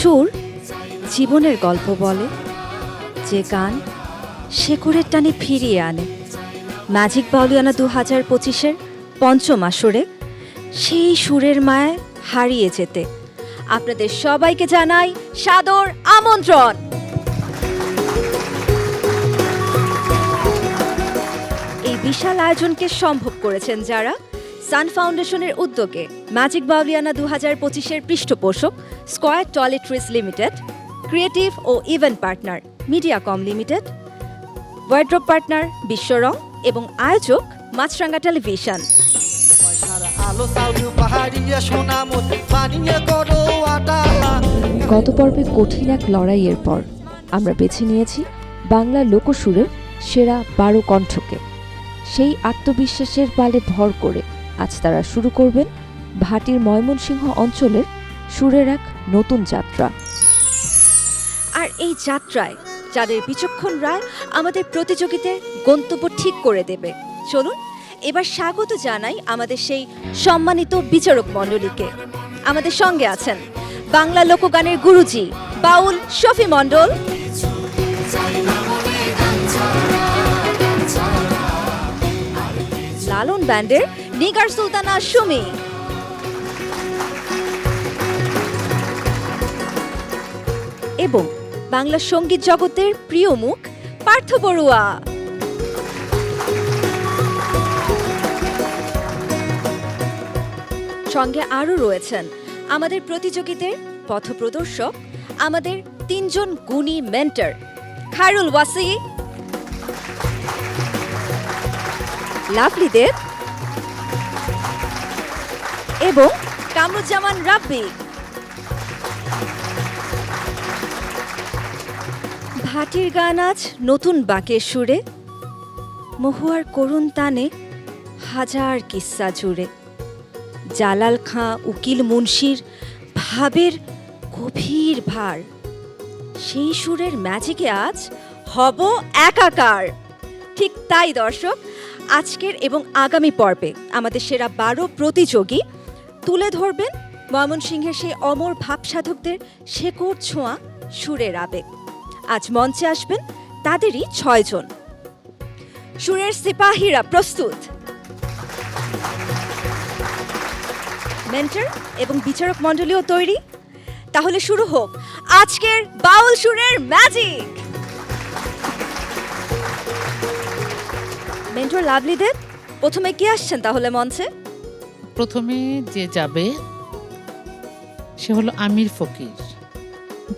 সুর জীবনের গল্প বলে, যে গান শেকড়ের টানে ফিরিয়ে আনে। ম্যাজিক বাউলিয়ানা 2025-এর পঞ্চম আসরে সেই সুরের মায়ায় হারিয়ে যেতে আপনাদের সবাইকে জানাই সাদর আমন্ত্রণ। এই বিশাল আয়োজনকে সম্ভব করেছেন যারা সান ফাউন্ডেশনের উদ্যোগে ম্যাজিক বাউলিয়ানা 2025-এর পৃষ্ঠপোষক স্কয়ার টয়লেট্রিজ লিমিটেড, ক্রিয়েটিভ ও event partner Mediacom Limited, wardrobe partner Bishworong এবং আয়োজক মাছরাঙ্গা টেলিভিশন। গত পর্বে কঠিন এক লড়াইয়ের পর আমরা বেছে নিয়েছি বাংলা লোকসুরের সেরা 12 কণ্ঠকে। সেই আত্মবিশ্বাসের পালে ভর করে আজ তারা শুরু করবেন ভাটির ময়মনসিংহ অঞ্চলের সুরের এক নতুন যাত্রা। আর এই যাত্রায় যাদের বিচক্ষণ রায় আমাদের প্রতিযোগীদের গন্তব্য ঠিক করে দেবে। চলুন এবার স্বাগত জানাই আমাদের সেই সম্মানিত বিচারক মণ্ডলীকে। আমাদের সঙ্গে আছেন বাংলা লোকগানের গুরুজি বাউল শফি মণ্ডল, লালন ব্যান্ডের নিগার সুলতানা সুমি, এবং বাংলা সঙ্গীত জগতের প্রিয় মুখ পার্থ বড়ুয়া। সঙ্গে আরও রয়েছেন আমাদের প্রতিযোগীদের পথপ্রদর্শক, আমাদের 3 জন গুণী মেন্টর খায়রুল ওয়াসি, লাভলি দেব এবং কামরুজ্জামান রাব্বি। ভাটির গান আজ নতুন বাঁকের সুরে, মহুয়ার করুণ তানে হাজার কিস্সা জুড়ে। জালাল খাঁ উকিল মুন্সির ভাবের গভীর ভার, সেই সুরের ম্যাজিকে আজ হব একাকার। ঠিক তাই দর্শক, আজকের এবং আগামী পর্বে আমাদের সেরা 12 প্রতিযোগী তুলে ধরবেন ময়মনসিংহের সেই অমর ভাবসাধকদের শেকড় ছোঁয়া সুরের আবেগ। আজ মঞ্চে আসবেন তাদেরই 6 জন। সুরের সিপাহীরা প্রস্তুত? মেন্টর এবং বিচারক মণ্ডলীও তৈরি? তাহলে শুরু হোক আজকের বাউল সুরের ম্যাজিক। মেন্টর লাভলি দেব, প্রথমে কি আসছেন তাহলে মঞ্চে? প্রথমে যে যাবে সে হলো আমির ফকির।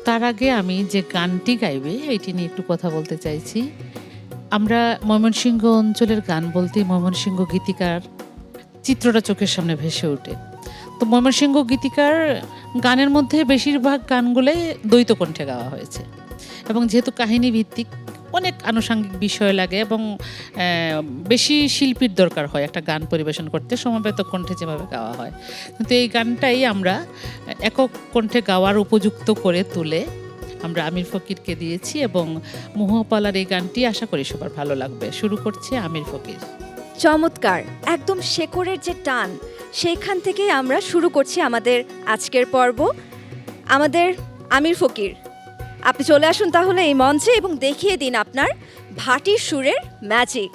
তার আগে আমি যে গানটি গাইবে এটি নিয়ে একটু কথা বলতে চাইছি। আমরা ময়মনসিংহ অঞ্চলের গান বলতে ময়মনসিংহ গীতিকার চিত্রটা চোখের সামনে ভেসে ওঠে। তো ময়মনসিংহ গীতিকার গানের মধ্যে বেশিরভাগ গানগুলোই দ্বৈত কণ্ঠে গাওয়া হয়েছে, এবং যেহেতু কাহিনী ভিত্তিক অনেক আনুষঙ্গিক বিষয় লাগে এবং বেশি শিল্পীর দরকার হয় একটা গান পরিবেশন করতে, সমবেত কণ্ঠে যেভাবে গাওয়া হয়। কিন্তু এই গানটাই আমরা একক কণ্ঠে গাওয়ার উপযুক্ত করে তুলে আমরা আমির ফকিরকে দিয়েছি, এবং মহুয়াপালার এই গানটি আশা করি সবার ভালো লাগবে। শুরু করছে আমির ফকির। চমৎকার, একদম শেকড়ের যে টান সেইখান থেকেই আমরা শুরু করছি আমাদের আজকের পর্ব। আমাদের আমির ফকির, আপনি চলে আসুন তাহলে এই মঞ্চে এবং দেখিয়ে দিন আপনার ভাটির সুরের ম্যাজিক।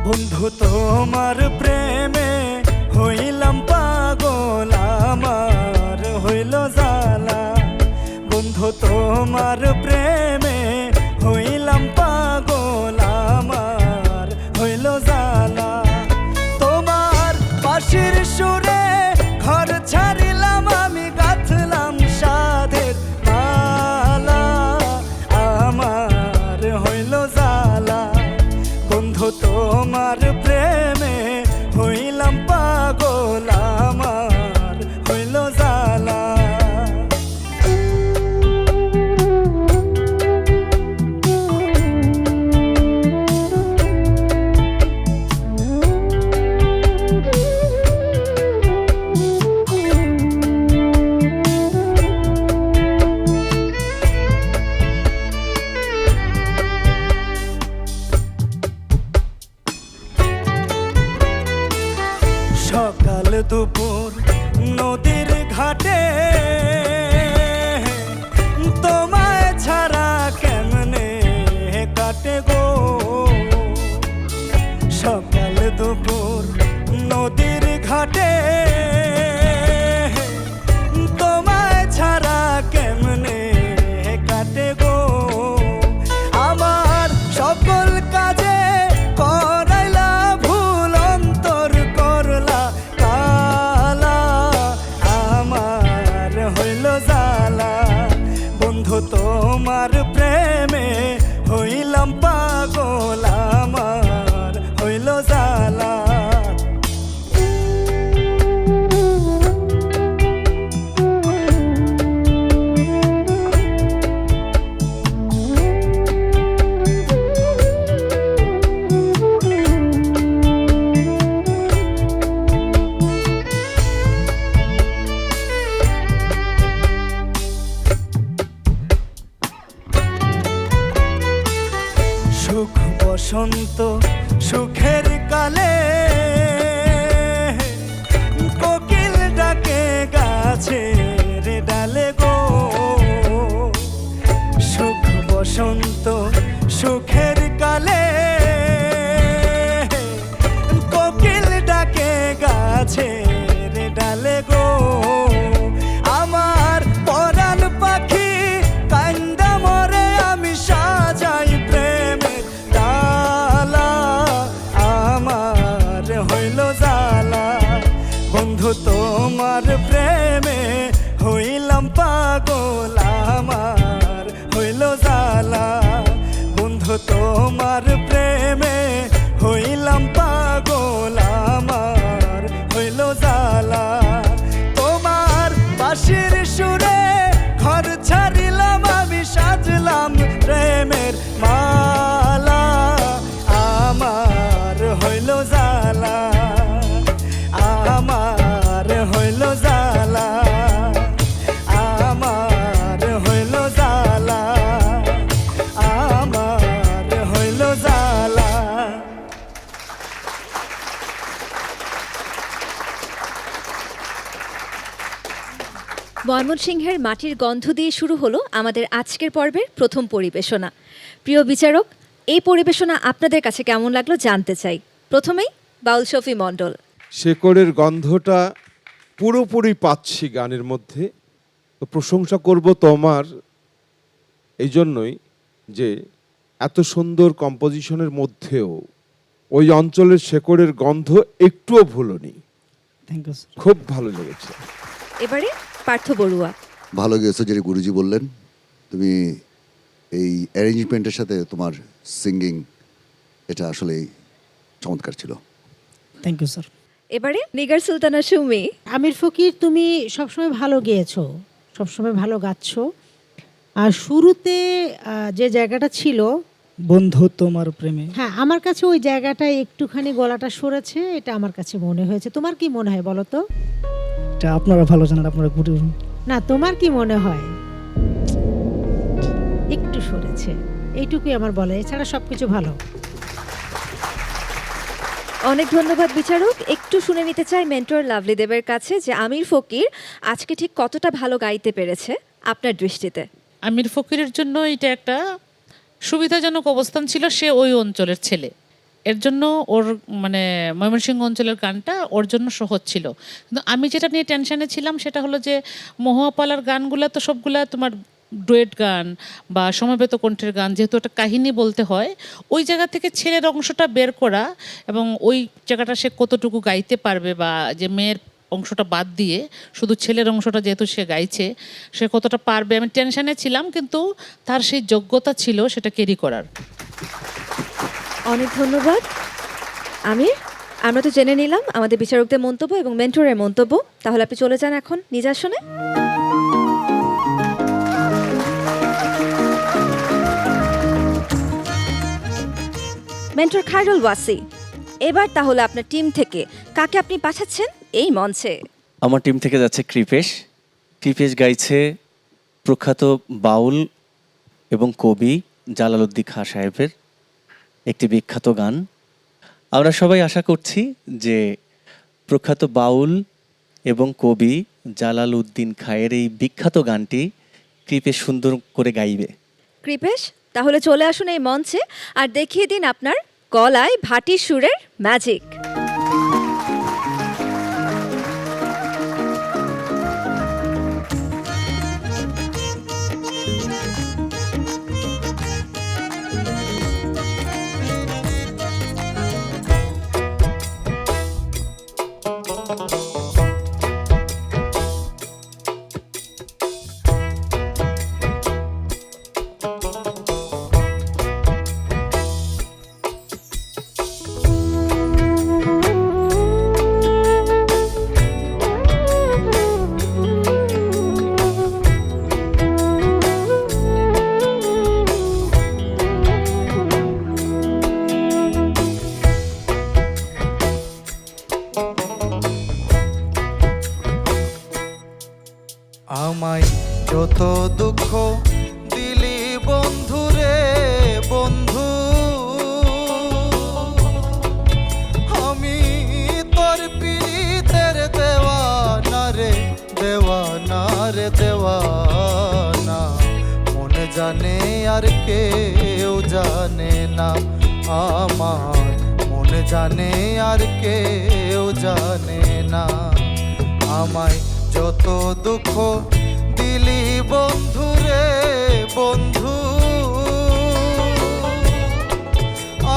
বন্ধু তোমার প্রেমে হইলাম পাগল, আমার হইল জ্বালা। বন্ধু তোমার প্রেমে হইলাম পাগল, আমার হইল জ্বালা। তোমার বাঁশির সুরে ঘর ছাড়িলাম আমি, গাঁথলাম সাধের দুপুর নদীর ঘাটে তোমায় ছাড়া কেমনে কাটে গো সকাল দুপুর নদীর ঘাটে তোমায় ছাড়া কেমনে কাটে গো আমার সকল কাজে করাইলা ভুল অন্তর করলা কালা আমার হইল জালা বন্ধু তোমার প্রেমে হইলাম পাগল আমার হইল জালা সুখ বসন্ত সুখের কালে কোকিল ডাকে গাছের ডালে গো সুখ বসন্ত সুখের কালে কোকিল ডাকে গাছের ডালে গো আমার পরাণ পাখি কান্দা মরে আমি সাজাই প্রেমের ডালা আমার হইল জালা বন্ধু তোমার প্রেমে হইলাম পাগল আমার হইল জালা বন্ধু তোমার প্রেমে হইলাম পাগল আমার হইল জালা তোমার বাঁশির সুরে ঘর ছাড়িলাম আমি সাজলাম প্রেমের মালা আমার হইল জালা আমার হইল জালা আমার হইল জালা আমার হইল জালা ময়মনসিংহের মাটির গন্ধ দিয়ে শুরু হলো আমাদের আজকের পর্বের প্রথম পরিবেশনা। প্রিয় বিচারক, এই পরিবেশনা আপনাদের কাছে কেমন লাগলো জানতে চাই। প্রথমেই বাউল শফি মণ্ডল। শেকড়ের গন্ধটা পুরোপুরি পাচ্ছি গানের মধ্যে। তো প্রশংসা করব তোমার এই জন্যই যে এত সুন্দর কম্পোজিশনের মধ্যেও ওই অঞ্চলের শেকড়ের গন্ধ একটুও ভুলনি। Thank you. খুব ভালো লেগেছে। এবারে পার্থ বড়ুয়া। ভালো গেছো, যেটা গুরুজি বললেন। তুমি এই অ্যারেঞ্জমেন্টের সাথে তোমার সিঙ্গিং এটা আসলে চমৎকার ছিল। Thank you sir. এবারে নিগার সুলতানা সুমি। আমির ফকির, তুমি সবসময় ভালো গেয়েছো, সবসময় ভালো গাচ্ছো। আর শুরুতে যে জায়গাটা ছিল বন্ধু তোমার প্রেমে, হ্যাঁ, আমার কাছে ওই জায়গাটায় একটুখানি গলাটা সরেছে, এটা আমার কাছে মনে হয়েছে। তোমার কি মনে হয় বলো তো? এটা আপনারা ভালো জানেন, আপনারা গুরু। না, তোমার কি মনে হয়? একটু সরেছে, এইটুকুই আমার বলে, এছাড়া সবকিছু ভালো। অনেক ধন্যবাদ বিচারক। একটু শুনে নিতে চাই মেন্টর লাভলি দেবের কাছে যে আমির ফকির আজকে ঠিক কতটা ভালো গাইতে পেরেছে আপনার দৃষ্টিতে। আমির ফকিরের জন্য এটা একটা সুবিধাজনক অবস্থান ছিল। সে ওই অঞ্চলের ছেলে, এর জন্য ওর মানে ময়মনসিংহ অঞ্চলের গানটা ওর জন্য সহজ ছিল। কিন্তু আমি যেটা নিয়ে টেনশনে ছিলাম সেটা হলো যে মহুয়াপালার গানগুলো তো সবগুলা তোমার ডুয়েট গান বা সমবেত কণ্ঠের গান, যেহেতু একটা কাহিনী বলতে হয়, ওই জায়গা থেকে ছেলের অংশটা বের করা এবং ওই জায়গাটা সে কতটুকু গাইতে পারবে, বা যে মেয়ের অংশটা বাদ দিয়ে শুধু ছেলের অংশটা যেহেতু সে গাইছে সে কতটা পারবে, আমি টেনশনে ছিলাম। কিন্তু তার সেই যোগ্যতা ছিল সেটা ক্যারি করার। অনেক ধন্যবাদ আমির। আমরা তো জেনে নিলাম আমাদের বিচারকদের মন্তব্য এবং মেন্টরের মন্তব্য, তাহলে আপনি চলে যান এখন নিজ আসনে। মেন্টর খায়রুল ওয়াসি, এবার তাহলে আপনার টিম থেকে কাকে আপনি পাঠাচ্ছেন এই মঞ্চে? আমার টিম থেকে যাচ্ছে কৃপেশ। কৃপেশ গাইছে প্রখ্যাত বাউল এবং কবি জালালউদ্দিন খাঁ সাহেবের একটি বিখ্যাত গান। আমরা সবাই আশা করছি যে প্রখ্যাত বাউল এবং কবি জালালউদ্দিন খায়ের এই বিখ্যাত গানটি কৃপেশ সুন্দর করে গাইবে। কৃপেশ, তাহলে চলে আসুন এই মঞ্চে আর দেখিয়ে দিন আপনার গলায় ভাটি সুরের ম্যাজিক। আমায় যত দুঃখ দিলি বন্ধু রে বন্ধু, আমি তোর পীড়িতের দেওয়ানা রে দেওয়ানা রে দেওয়ানা। মনে জানে আর কেউ জানে না আমার, মনে জানে আর কেউ জানে না। আমায় যত দুঃখ দিলি বন্ধু রে বন্ধু,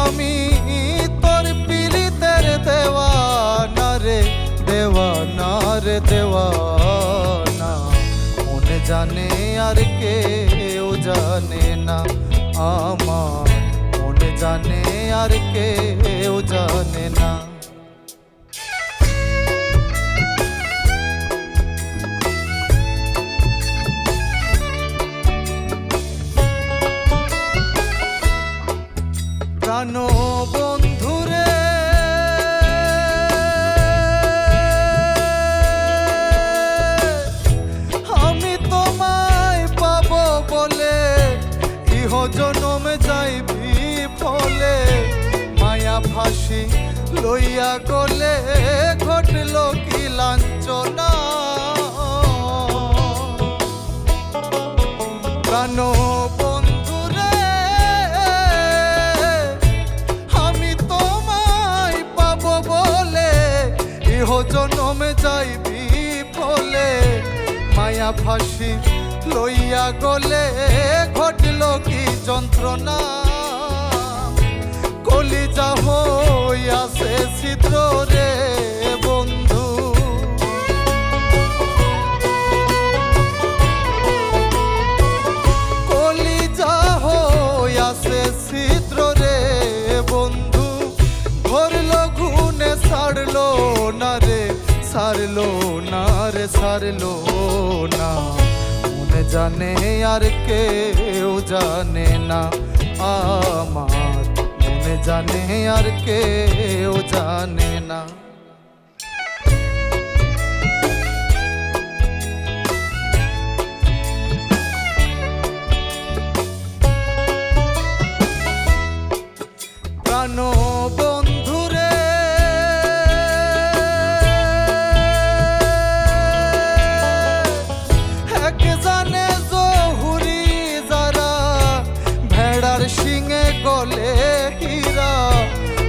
আমি তোর পীড়িতের দেওয়ানা রে দেওয়ানা রে দেওয়ানা। মনে জানে আর কেউ জানে না আমার, মনে জানে আর কেউ জানে না। প্রাণ বন্ধুরে আমি তোমায় পাবো বলে ইহ জনমে যাইবি ফলে, মায়া ফাঁসি লইয়া গলে ঘটল কি লাঞ্ছনা। প্রাণ জনমে যাইবি ফলে, মায়া ফাঁসি লইয়া গলে ঘটল কি যন্ত্রণা। কলিজা হইয়াছে ছিদ্র রে বন্ধু, কলিজা হইয়াছে ছিদ্র রে বন্ধু। ধরল গুনে ছাড়লো না রে ছাড়লো না রে ছাড়লো না। মনে জানে আর কেউ জানে না আমার, মনে জানে আর কেউ জানে না। প্রাণ বন্ধুরে এক জানে জহুরি যারা, ভেড়ার শিঙে গলে হীরা,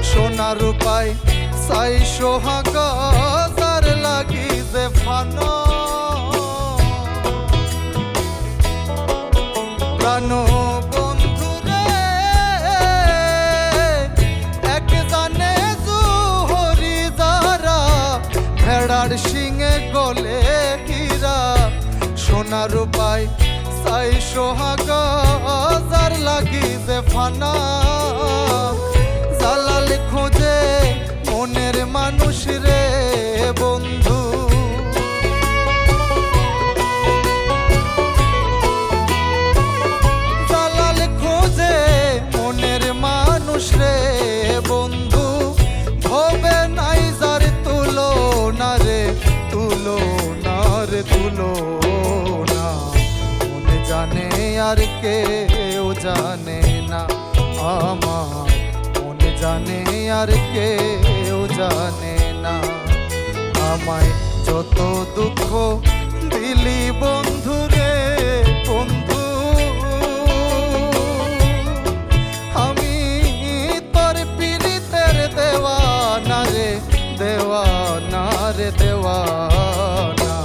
সোনা রূপায় চাই সোহাগা যার লাগি যে ফানা। প্রাণ ভেড়ার শিঙে গলে হীরা, সোনা রূপায় চাই সোহাগা যার লাগি যে ফানা। জালাল খোঁজে মনের মানুষ রে বন্ধু, জালাল খোঁজে মনের মানুষ রে বন্ধু। ভবে নাই যার তুলো না রে তুলো না রে তুলো না। মনে জানে আর কেউ জানে না আমার, মনে জানে আর কেউ জানে না। আমায় যত দুঃখ দিলি বন্ধু রে বন্ধু, আমি তোর পীড়িতের দেওয়ানা রে দেওয়ানা রে দেওয়ানা,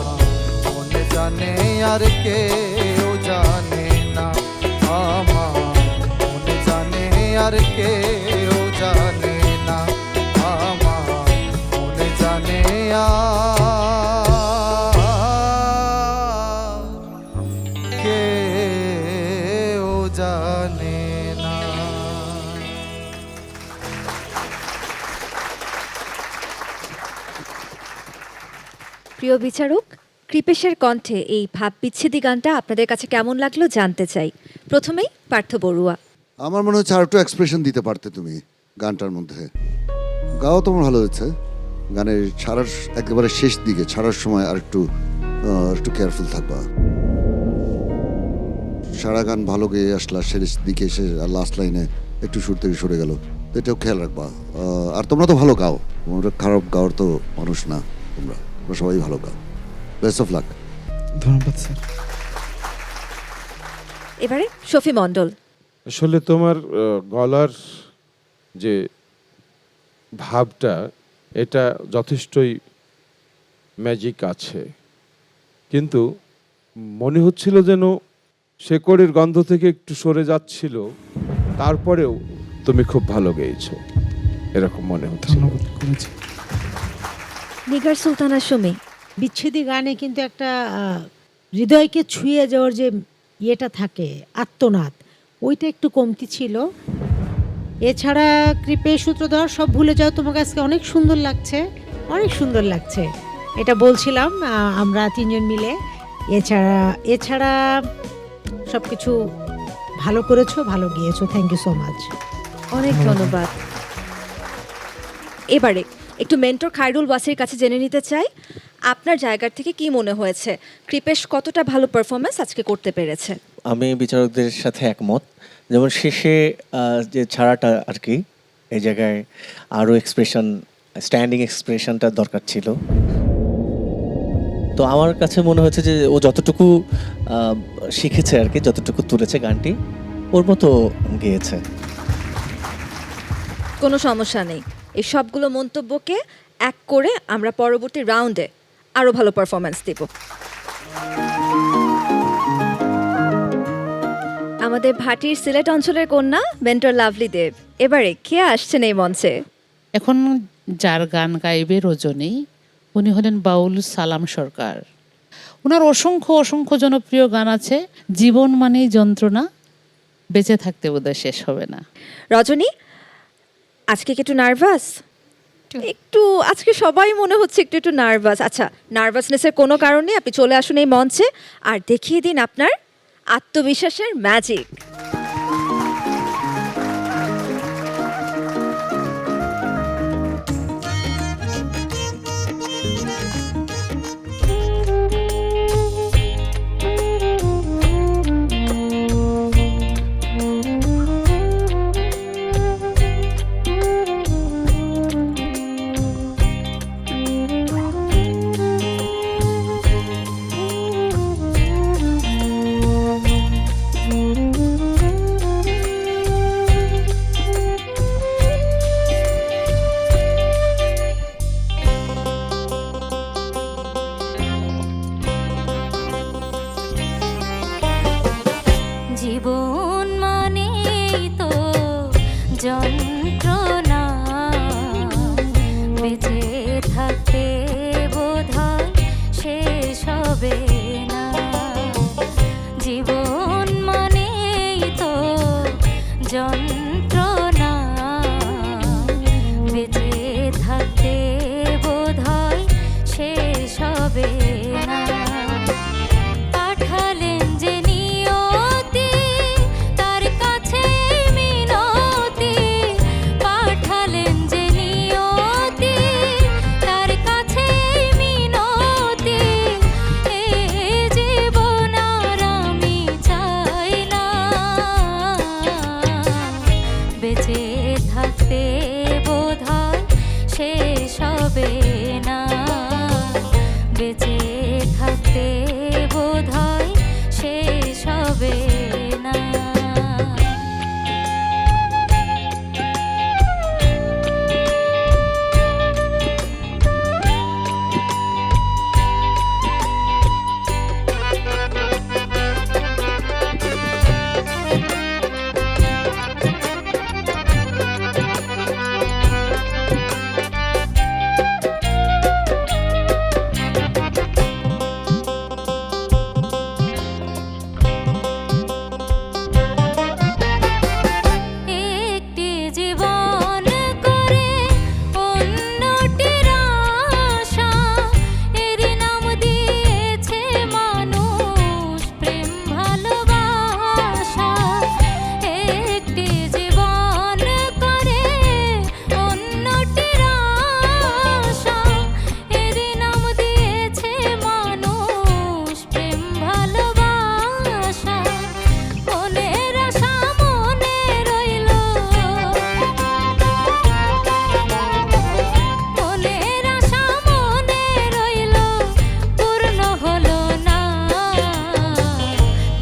মনে জানে আর কেউ জানে না আমার, মনে জানে আর কেউ জানে না আমার, মনে জানে আর কেউ জানে না। প্রিয় বিচারক, কৃপেশের কণ্ঠে এই ভাব বিচ্ছেদী গানটা আপনাদের কাছে কেমন লাগলো জানতে চাই। প্রথমেই পার্থ বড়ুয়া। আমার মনে হচ্ছে আর একটু এক্সপ্রেশন দিতে পারতে তুমি গানটার মধ্যে। গাও তোমার ভালো হয়েছে, গানের ছাড়ার একেবারে শেষ দিকে ছাড়ার সময় আর একটু কেয়ারফুল থাকবা। সারা গান ভালো গেয়ে আসলা, শেষ দিকে এসে লাস্ট লাইনে একটু সুর থেকে সরে গেল, তো এটাও খেয়াল রাখবা। আর তোমরা তো ভালো গাও, তোমরা খারাপ গাওয়ার তো মানুষ না, তোমরা সবাই ভালো গাও। Best of luck. ধন্যবাদ স্যার। এবারে শফি মণ্ডল। আসলে তোমার গলার যে ভাবটা, এটা যথেষ্টই ম্যাজিক আছে, কিন্তু মনে হচ্ছিল যেন শেকড়ের গন্ধ থেকে একটু সরে যাচ্ছিল, তারপরেও তুমি খুব ভালো গেয়েছো এরকম মনে হচ্ছিল। ধন্যবাদ করেছি। নিগার সুলতানা সুমি। বিচ্ছেদী গানে কিন্তু একটা হৃদয়কে ছুঁয়ে যাওয়ার যে ইয়েটা থাকে, আত্মনাদ, ওইটা একটু কমতি ছিল। এছাড়া কৃপে সূত্রধর সব ভুলে যাও তোমাকে আজকে অনেক সুন্দর লাগছে, অনেক সুন্দর লাগছে, এটা বলছিলাম আমরা তিনজন মিলে। এছাড়া সব কিছু ভালো করেছো, ভালো গিয়েছো, থ্যাংক ইউ সো মাচ। অনেক ধন্যবাদ। এবারে একটু মেন্টর খায়রুল ওয়াসির কাছে জেনে নিতে চাই, আপনার জায়গার থেকে কি মনে হয়েছে কৃপেশ কতটা ভালো পারফরমেন্স আজকে করতে পেরেছে? আমি বিচারকদের সাথে একমত। যেমন শেষে যে ছাড়াটা আর কি, এই জায়গায় আরও এক্সপ্রেশন, স্ট্যান্ডিং এক্সপ্রেশনটা দরকার ছিল। তো আমার কাছে মনে হয়েছে যে ও যতটুকু শিখেছে আর কি, যতটুকু তুলেছে গানটি, ওর মতো গেয়েছে। কোনো সমস্যা নেই, এই সবগুলো মন্তব্যকে এক করে আমরা পরবর্তী রাউন্ডে আরও ভালো পারফরমেন্স দেব। আমাদের ভাটির সিলেট অঞ্চলের কন্যা মেন্টর লাভলি দেব, এবারে কে আসছেন এই মঞ্চে? এখন যার গান গাইবে রজনী, উনি হলেন বাউল সালাম সরকার। ওনার অসংখ্য অসংখ্য জনপ্রিয় গান আছে। জীবন মানেই যন্ত্রণা, বেঁচে থাকতে বোধহয় শেষ হবে না। রজনী, আজকে কি একটু নার্ভাস? একটু আজকে সবাই মনে হচ্ছে একটু একটু নার্ভাস। আচ্ছা, নার্ভাসনেসের কোনো কারণ নেই, আপনি চলে আসুন এই মঞ্চে আর দেখিয়ে দিন আপনার আত্মবিশ্বাসের ম্যাজিক। জীবন মানেই তো যন্ত্রণা, বেঁচে থাকতে বোধহয় শেষ হবে না। জীবন মানেই তো যন্ত্রণা, বেঁচে থাকতে বোধহয় শেষ হবে না। পাঠালেন যে নিয়তি, তার কাছে মিনতি, পাঠালেন যে নিয়তি, তার কাছে মিনতি। এ জীবন আর আমি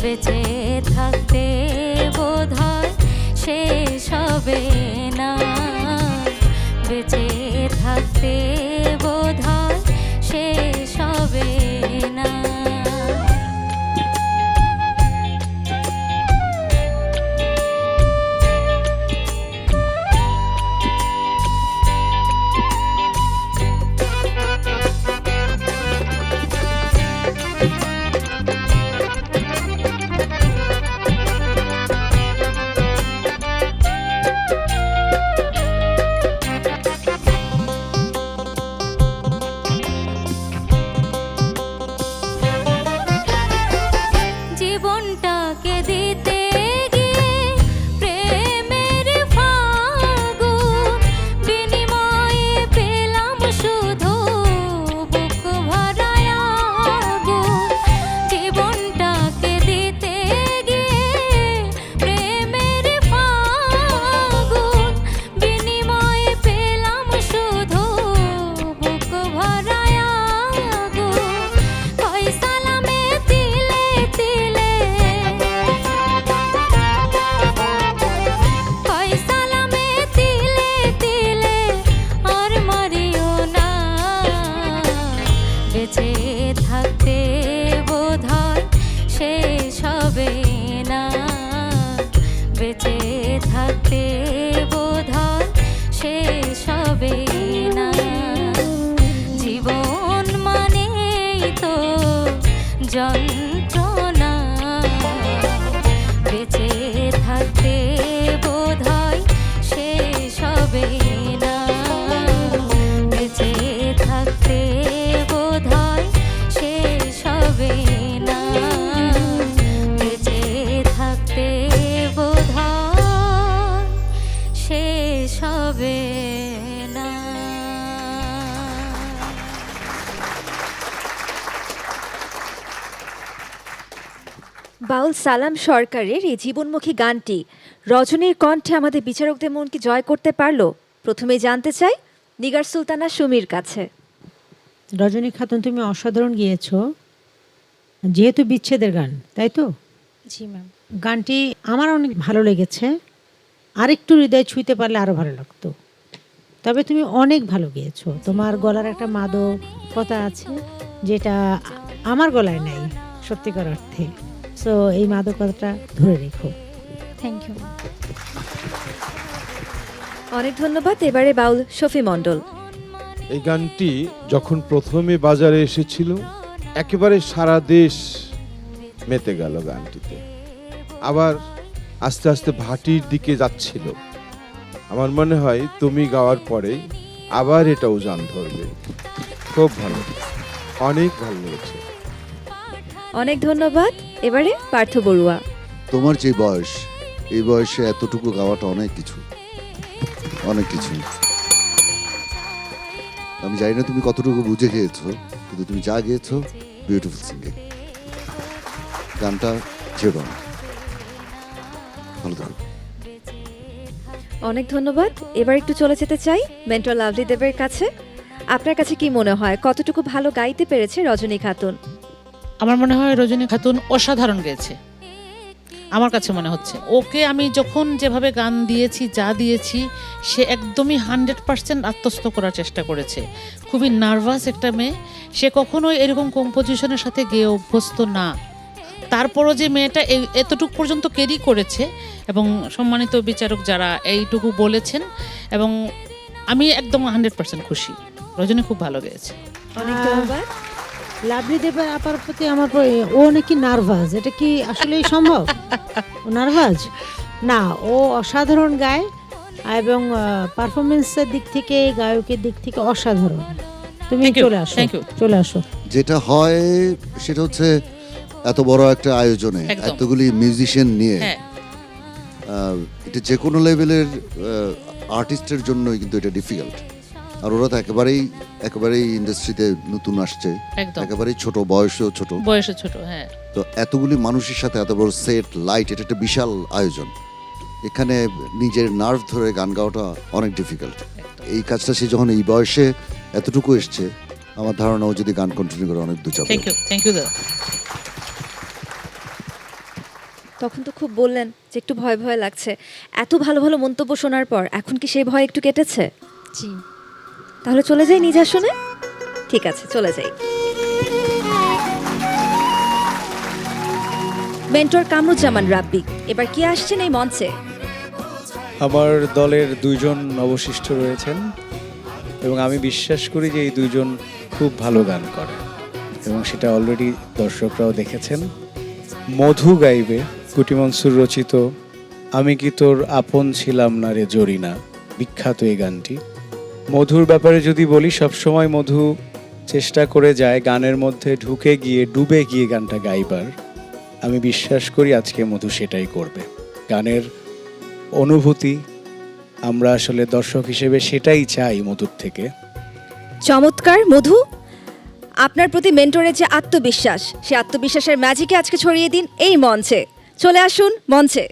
বেঁচে থাকতে বোধহয় শেষ হবে না, বেঁচে থাকতে বোধহয় শেষ হবে না। জীবনটাকে দিতে গিয়ে প্রেমের ফাগুন, বিনিময়ে পেলাম শুধু বুক ভরায় আগুন। জীবনটাকে দিতে গিয়ে প্রেমের ফাগুন, বিনিময়ে পেলাম শুধু বুক ভরায় আগুন। কই সালামে তিলে তিলে, কই সালামে তিলে তিলে আর মারিও না, বেঁচে থাকতে বোধহয় শেষ হবে না, বেঁচে থাকতে বোধহয় শেষ হবে না। জীবন মানেই তো যন্ত্রণা, বেঁচে থাকতে বোধহয় শেষ হবে না, বেঁচে থাকতে বোধহয় শেষ হবে না, বেঁচে থাকতে বোধহয় শেষ হবে না। বাউল সালাম সরকারের এই জীবনমুখী গানটি রজনীর কণ্ঠে আমাদের বিচারকদের মনকে জয় করতে পারলো, প্রথমেই জানতে চাই নিগার সুলতানা সুমির কাছে। রজনী খাতুন, তুমি অসাধারণ গিয়েছো, যেহেতু বিচ্ছেদের গান, তাই তো? জি ম্যাম। গানটি আমার অনেক ভালো লেগেছে, আরেকটু হৃদয় ছুঁইতে পারলে আরও ভালো লাগতো। তবে তুমি অনেক ভালো গিয়েছো, তোমার গলার একটা মাদকতা আছে যেটা আমার গলায় নাই সত্যিকার অর্থে। সো এই মাদকতাটা ধরে রেখো। Thank you. অনেক ধন্যবাদ। এবারে বাউল শফি মণ্ডল। এই গানটি যখন প্রথমে বাজারে এসেছিল একেবারে সারা দেশ মেতে গেল গানটিতে, আবার আস্তে আস্তে ভাটির দিকে যাচ্ছিল। আমার মনে হয় তুমি গাওয়ার পরে আবার এটা উজান ধরবে। খুব ভালো, অনেক ভালো লেগেছে। অনেক ধন্যবাদ। এবারে পার্থ বড়ুয়া। তোমার যে বয়স, এই বয়সে এতটুকু গাওয়াটা অনেক কিছু, অনেক কিছু। আমি জানি না তুমি কতটুকু বুঝে গিয়েছো, কিন্তু তুমি যা গিয়েছো বিউটিফুল সিঙ্গিং। গানটা ছেড়ো না, ভালো থাকো। অনেক ধন্যবাদ। এবার একটু চলে যেতে চাই মেন্টর লাভলি দেবের কাছে। আপনার কাছে কি মনে হয় কতটুকু ভালো গাইতে পেরেছে রজনী খাতুন? আমার মনে হয় রজনী খাতুন অসাধারণ গেয়েছে, আমার কাছে মনে হচ্ছে। ওকে আমি যখন যেভাবে গান দিয়েছি, যা দিয়েছি, সে একদমই 100% আত্মস্থ করার চেষ্টা করেছে। খুবই নার্ভাস একটা মেয়ে, সে কখনোই এরকম কম্পোজিশনের সাথে গেয়ে অভ্যস্ত না। তারপরও যে মেয়েটা এতটুকু পর্যন্ত ক্যারি করেছে, এবং সম্মানিত বিচারক যারা এইটুকু বলেছেন, এবং আমি একদম 100% খুশি। রজনী খুব ভালো গেয়েছে। অনেক ধন্যবাদ। লাভলি দেবের আপার প্রতি আমার ও নাকি নার্ভাস, এটা কি আসলেই সম্ভব? ও নার্ভাস না, ও অসাধারণ গায় এবং পারফরমেন্সের দিক থেকে, গায়কের দিক থেকে অসাধারণ। তুমি চলে আসো, চলে আসো। যেটা হয় সেটা হচ্ছে এত বড় একটা আয়োজনে এতগুলি মিউজিশিয়ান নিয়ে এটা যে কোনো লেভেলের আর্টিস্টের জন্যই কিন্তু এটা ডিফিকাল্ট। আর ওরা তো একেবারেই ইন্ডাস্ট্রিতে নতুন আসছে, একেবারেই ছোট, বয়সে ছোট। হ্যাঁ। তো এতগুলি মানুষের সাথে এত বড় সেট, লাইট, এটা একটা বিশাল আয়োজন। এখানে নিজের নার্ভ ধরে গান গাওয়াটা অনেক ডিফিকাল্ট। এই কাজটা সে যখন এই বয়সে এতটুকু এসছে, আমার ধারণা ও যদি গান কন্টিনিউ করে অনেক দূর যাবে। থ্যাংক ইউ দাদা। তখন তো খুব বললেন যে একটু ভয় ভয় লাগছে। এত ভালো ভালো মন্তব্য শোনার পর এখন কি সেই ভয় একটু কেটেছে? জি। তাহলে চলে যাই নিজ আসনে। ঠিক আছে, চলে যাই। মেন্টর কামরুজ্জামান রাব্বি এবার কি আসছেন এই মঞ্চে? আমার দলের দুইজন অবশিষ্ট রয়েছেন এবং আমি বিশ্বাস করি যে এই দুইজন খুব ভালো গান করে এবং সেটা অলরেডি দর্শকরাও দেখেছেন। মধু গাইবে কুটি মনসুর রচিত আমি কি তোর আপন ছিলাম না রে জরিনা, বিখ্যাত এই গানটি। মধুর ব্যাপারে যদি বলি, সবসময় মধু চেষ্টা করে যায় গানের মধ্যে ঢুকে গিয়ে ডুবে গিয়ে গানটা গাইবার। আমি বিশ্বাস করি আজকে মধু সেটাই করবে। গানের অনুভূতি আমরা আসলে দর্শক হিসেবে সেটাই চাই মধুর থেকে। চমৎকার মধু, আপনার প্রতি মেন্টরের যে আত্মবিশ্বাস, সে আত্মবিশ্বাসের ম্যাজিকে আজকে ছড়িয়ে দিন এই মঞ্চে। চলে আসুন মঞ্চে।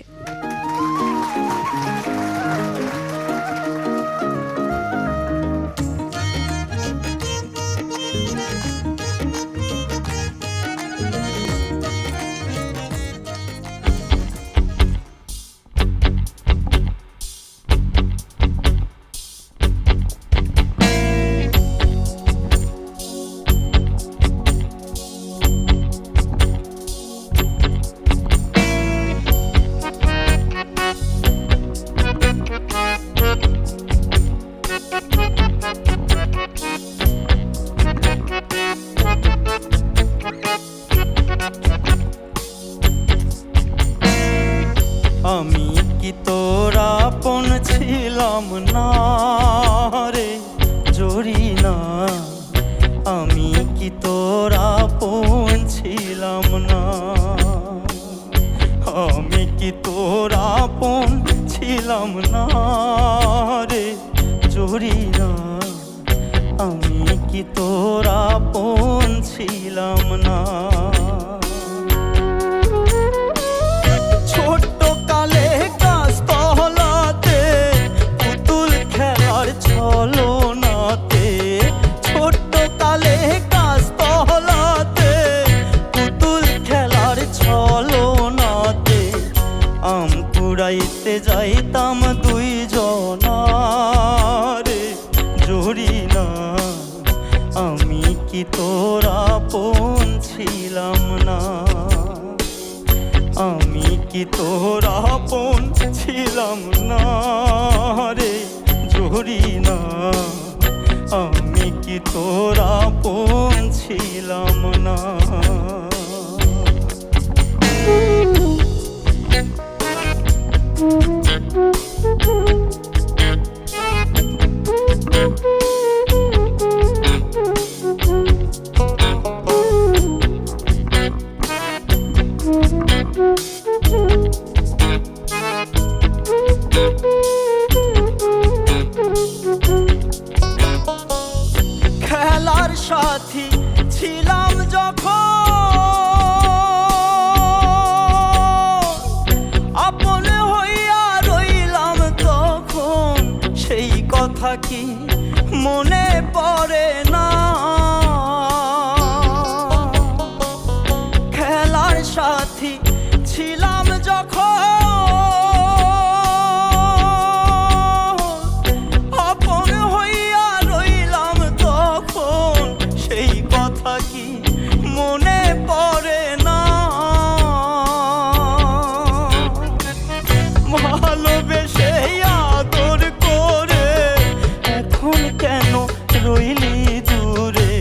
আমি কি তোর আপন ছিলাম না রে জরিনা, আমি কি তোর আপন ছিলাম না, আমি কি তোর আপন ছিলাম না রে জরিনা, আমি কি তোর আপন ছিলাম না। ছোট্ট কালে গাছতলাতে পুতুল খেলার ছলনাতে, ছোট্ট কালে গাছতলাতে পুতুল খেলার ছলনাতে আম কুড়াইতে যাইতাম দুইজনা রে জরিনা, আমি কি তোর আপন ছিলাম না, আমি কি তোর আপন ছিলাম না রে জরিনা, আমি কি তোর আপন ছিলাম না। খেলার সাথী ছিলাম যখন, আপন হইয়া রইলাম তখন, সেই কথা কি মনে পড়ে না। খেলার সাথী ছিলাম যখন, আপন হইয়া রইলাম তখন, সেই কথা কি মনে পড়ে না। ভালোবেসে আদর করে এখন কেন রইলি দূরে,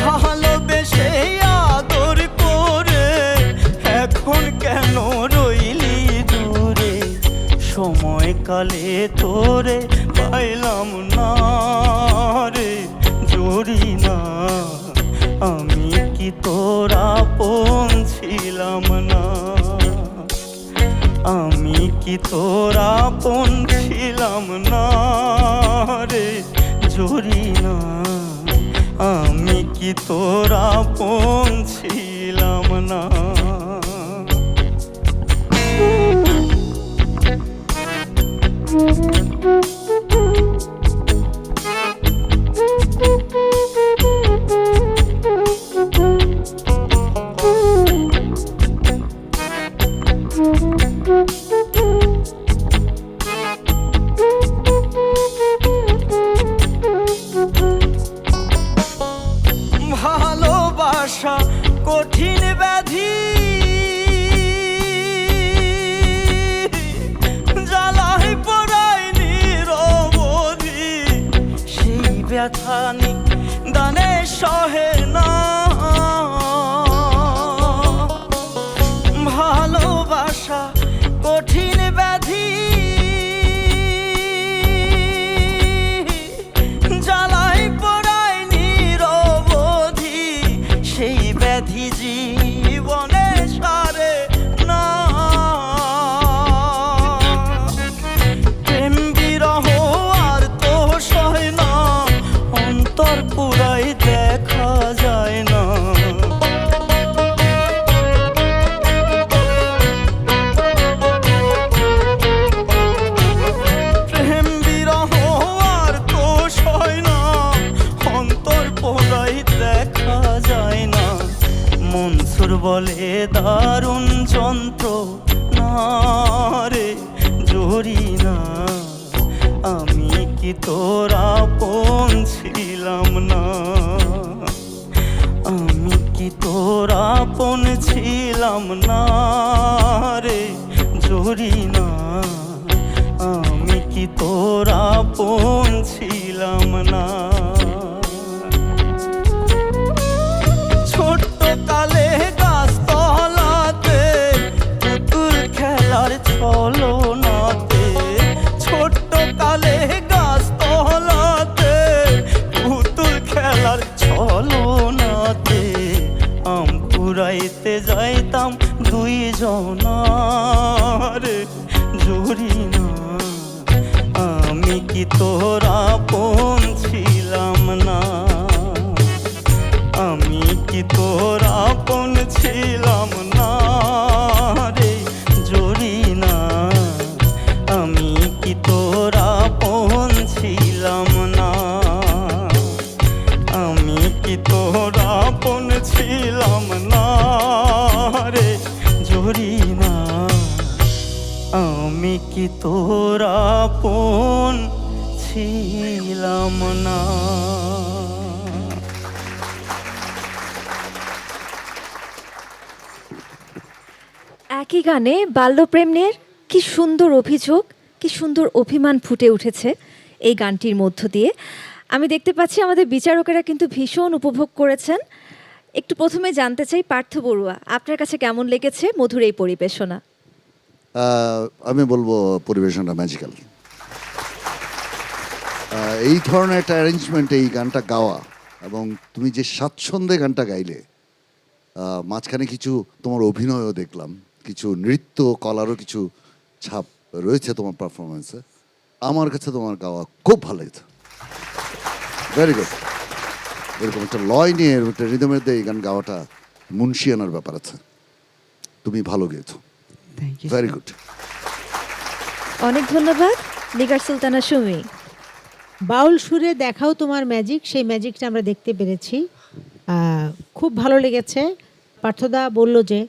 ভালোবেসে আদর করে এখন কেন রইলি দূরে, সময়কালে তোরে পাইলাম না রে জরিনা, আমি কি তোর আপন ছিলাম না, আমি কি তোর আপন ছিলাম না রে জরিনা, আমি কি তোর আপন ছিলাম না। জানি দানে সহে না ভালোবাসা কঠিন ব্যাধি জ্বালাই পড়াই নিরবধি সেই ব্যাধি জীবনে সারে না প্রেম বিরহ আর তো সয় না অন্তর পুরাই দেখা যায় না প্রেম বিরহ আর তো সয় না অন্তর পুরাই দেখা যায় না মনসুর বলে দারুণ যন্ত্র না রে জরি না আমি কি তোর আপন ছিলাম না আমি কি তোর আপন ছিলাম না রে জরি না আমি কি তোর আপন ছিলাম না ছোট্ট কালে গাছতলাতে পুতুল খেলার ছলনাতে ছোট্ট কালে গাছতলাতে পুতুল খেলার ছলনাতে আম কুড়াইতে যাইতাম দুইজনারে জুড়ি না আমি কি তোর আপন ছিলাম না আমি কি তোর আপন ছিলাম না রে জরি না আমি কি তোর আপন ছিলাম না আমি কি তোর আপন ছিলাম না রে জরি না আমি কি তোর আপন ছিলাম না একই গানে বাল্যপ্রেম নিয়ে কি সুন্দর অভিযোগ, কি সুন্দর অভিমান ফুটে উঠেছে এই গানটির মধ্য দিয়ে। আমি দেখতে পাচ্ছি আমাদের বিচারকেরা কিন্তু ভীষণ উপভোগ করেছেন। একটু প্রথমে জানতে চাই পার্থ বড়ুয়া, আপনার কাছে কেমন লেগেছে মধুর এই পরিবেশনা? আমি বলবো পরিবেশনটা ম্যাজিক্যাল। এই ধরনের একটা অ্যারেঞ্জমেন্ট, এই গানটা গাওয়া এবং তুমি যে স্বাচ্ছন্দ্যে গানটা গাইলে, মাঝখানে কিছু তোমার অভিনয়ও দেখলাম, কিছু নৃত্য কলারও কিছু ছাপ রয়েছে তোমার পারফরমেন্সে। আমার কাছে তোমার গাওয়া খুব ভালো লেগেছে, ভেরি গুড। এরকম একটা লয় নিয়ে একটা রিদমের দিয়ে এই গান গাওয়াটা মুন্সিয়ানার ব্যাপার আছে। তুমি ভালো গেয়েছো, ভেরি গুড। অনেক ধন্যবাদ নিগার সুলতানা সুমি। বাউল সুরে দেখাও তোমার ম্যাজিক, সেই ম্যাজিকটা আমরা দেখতে পেরেছি, খুব ভালো লেগেছে। পার্থদা বলল যে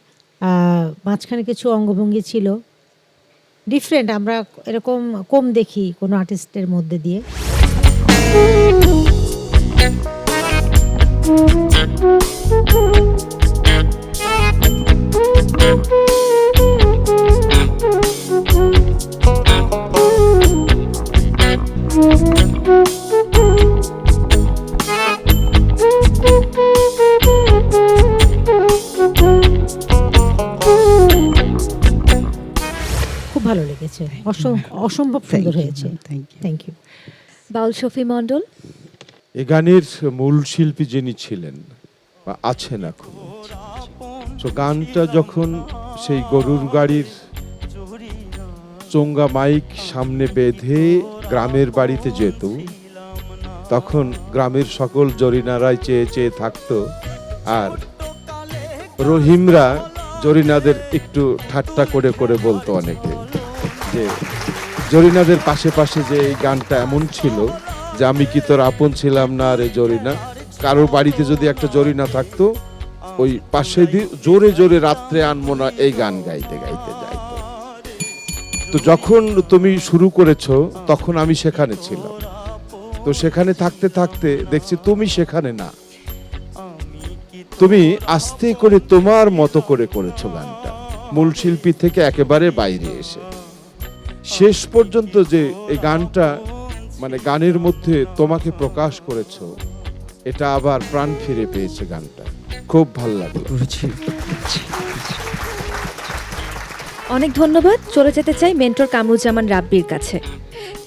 মাঝখানে কিছু অঙ্গভঙ্গি ছিল ডিফারেন্ট, আমরা এরকম কম দেখি কোনো আর্টিস্টের মধ্যে দিয়ে। খুব ভালো লেগেছে, অসম্ভব সুন্দর হয়েছে। Thank you. বাউল শফি মণ্ডল, এ গানের মূল শিল্পী যিনি ছিলেন বা আছেন এখন, তো গানটা যখন সেই গরুর গাড়ির চোঙ্গা মাইক সামনে বেঁধে গ্রামের বাড়িতে যেত, তখন গ্রামের সকল জরিনারাই চেয়ে চেয়ে থাকতো, আর রহিমরা জরিনাদের একটু ঠাট্টা করে করে বলতো অনেকে যে জরিনাদের পাশে পাশে যে এই গানটা এমন ছিল যে আমি কি তোর আপন ছিলাম না রে জরিনা। কারোর বাড়িতে যদি একটা জরিনা থাকতো, ওই পাশে দিয়ে জোরে জোরে রাত্রে আনমো না এই গান গাইতে গাইতে যাইতো। তো যখন তুমি শুরু করেছো তখন আমি সেখানে ছিলাম, তো সেখানে থাকতে থাকতে দেখছি তুমি সেখানে না, তুমি আস্তে করে তোমার মতো করে করেছো গানটা, মূল শিল্পী থেকে একেবারে বাইরে এসে। শেষ পর্যন্ত যে এই গানটা মানে গানের মধ্যে তোমাকে প্রকাশ করেছো, এটা আবার প্রাণ ফিরে পেয়েছে গানটা, খুব ভালো লাগলো। অনেক ধন্যবাদ। চলে যেতে চাই মেন্টর কামরুজ্জামান রাব্বির কাছে।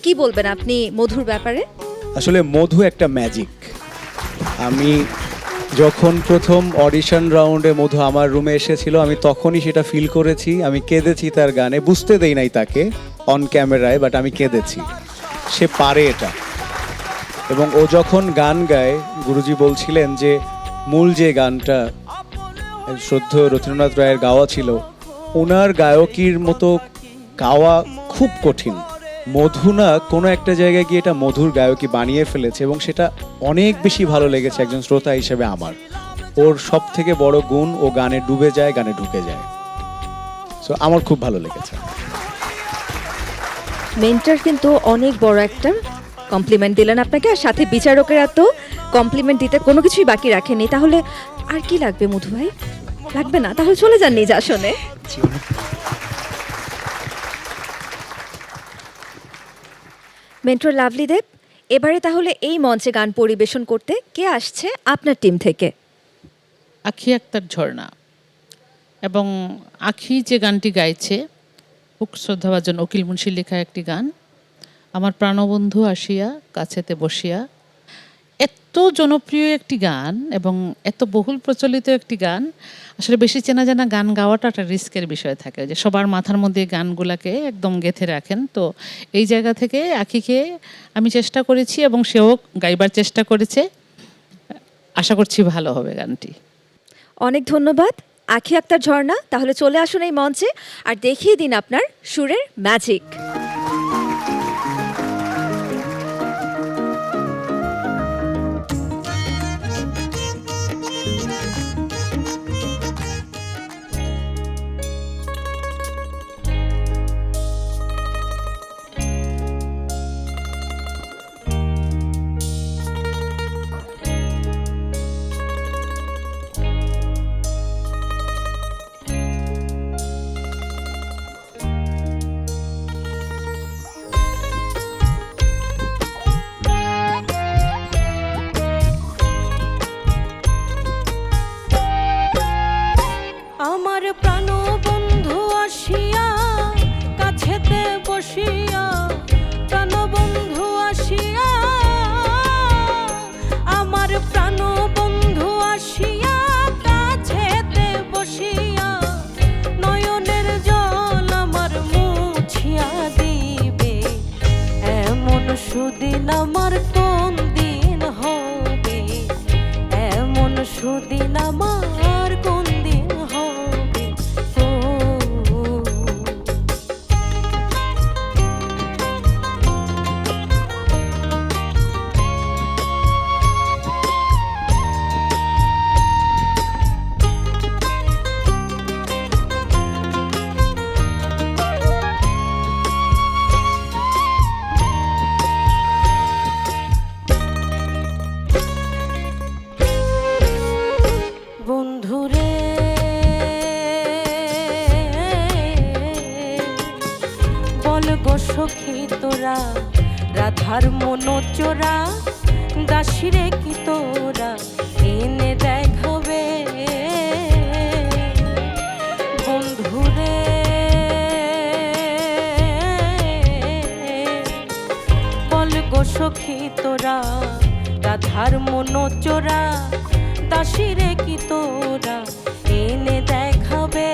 কি বলবেন আপনি মধুর ব্যাপারে? আসলে মধু একটা ম্যাজিক। আমি যখন প্রথম অডিশন রাউন্ডে মধু আমার রুমে এসেছিল, আমি তখনই সেটা ফিল করেছি। আমি কেঁদেছি তার গানে, বুঝতে দেই নাই তাকে অন ক্যামেরায়, বাট আমি কেঁদেছি। সে পারে এটা। এবং ও যখন গান গায়, গুরুজি বলছিলেন যে মূল যে গানটা শ্রদ্ধেয় রথীন্দ্রনাথ রায়ের গাওয়া ছিল, ওনার গায়কীর মতো গাওয়া খুব কঠিন। মধু না কোনো একটা জায়গায় গিয়ে এটা মধুর গায়কী বানিয়ে ফেলেছে, এবং সেটা অনেক বেশি ভালো লেগেছে একজন শ্রোতা হিসেবে আমার। ওর সব থেকে বড় গুণ, ও গানে ডুবে যায়, গানে ঢুকে যায়। সো আমার খুব ভালো লেগেছে। মেন্টর কিন্তু অনেক বড় একটা কমপ্লিমেন্ট দিলেন আপনাকে, আর সাথে বিচারকেরা তো কমপ্লিমেন্ট দিতে কোনো কিছুই বাকি রাখেনি। তাহলে আর কি লাগবে মধু ভাই? লাগবে না? তাহলে চলে যান নিজ আসনে। মেন্টর লাভলি দেব, এবারে তাহলে এই মঞ্চে গান পরিবেশন করতে কে আসছে আপনার টিম থেকে? আখি আক্তার ঝর্ণা। এবং আখি যে গানটি গাইছে, খুব শ্রদ্ধাভাজন উকিল মুন্সির লেখা একটি গান, আমার প্রাণবন্ধু আসিয়া কাছেতে বসিয়া। এত জনপ্রিয় একটি গান এবং এত বহুল প্রচলিত একটি গান, আসলে বেশি চেনা জানা গান গাওয়াটা একটা রিস্কের বিষয় থাকে, যে সবার মাথার মধ্যে গানগুলাকে একদম গেঁথে রাখেন। তো এই জায়গা থেকে আখিকে আমি চেষ্টা করেছি এবং সেও গাইবার চেষ্টা করেছে। আশা করছি ভালো হবে গানটি। অনেক ধন্যবাদ আখি আক্তার ঝর্ণা। তাহলে চলে আসুন এই মঞ্চে আর দেখিয়ে দিন আপনার সুরের ম্যাজিক। আমার প্রাণ বন্ধু আসিয়া কাছেতে বসিয়া, প্রাণ বন্ধু আসিয়া, আমার প্রাণ বন্ধু আসিয়া কাছেতে বসিয়া, নয়নের জল আমার মুছিয়া দিবে। এমন সুদিন আমার কোন দিন হবে? এমন সুদিন আমার কোন দিন হবে? ও বন্ধুরে বল গো সখী তোরা, রাধার মনোচোরা, দাসিরে কি তোরা এনে দেখাবে? বন্ধুরে বল গো সখী তোরা, রাধার মনোচোরা, দাসিরে কি তোরা এনে দেখাবে?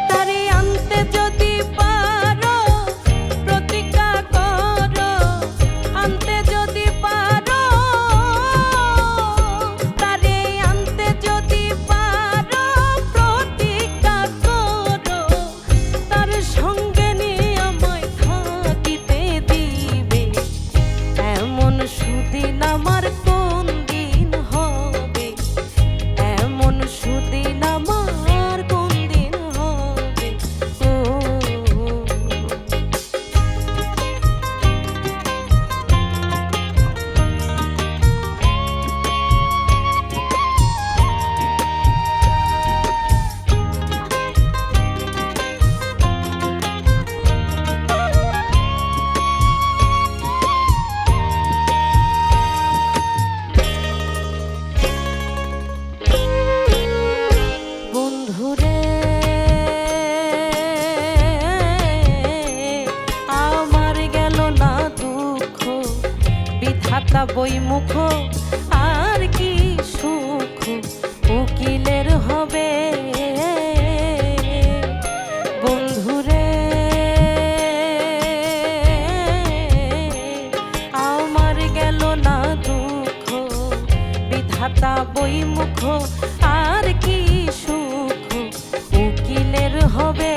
তারে আনতে যদি পারো প্রতিজ্ঞা করো, আনতে যদি পারো, তারে আনতে যদি পারো প্রতিজ্ঞা করো, তার সঙ্গে নিয়ে আমায় থাকিতে দিবে। এমন সুদিন আমার কোন দিন হবে? এমন সুদিন বিধাতা বইমুখ আর কি সুখ উকিলের হবে বন্ধুরে আমার গেল না দুঃখ বিধাতা বইমুখ আর কি সুখ উকিলের হবে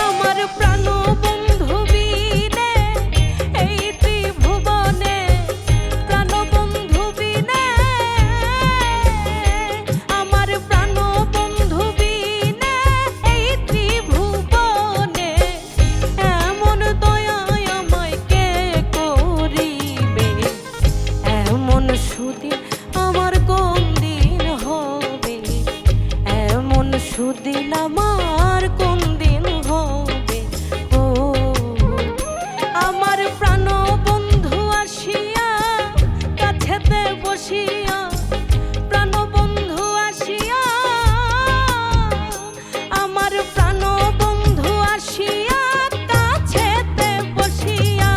আমার প্রাণ বন্ধু বিনে এই ত্রিভুবনে প্রাণ বন্ধু বিনে আমার প্রাণ বন্ধু বিনে এই ত্রিভুবনে এমন দয়া আমায় কে করিবে এমন সুদিন আমার কোন দিন হবে এমন সুদিন আমার কোন দিন হবে ও আমার প্রাণ বন্ধু আসিয়া কাছেতে বসিয়া প্রাণ বন্ধু আসিয়া আমার প্রাণ বন্ধু আসিয়া কাছেতে বসিয়া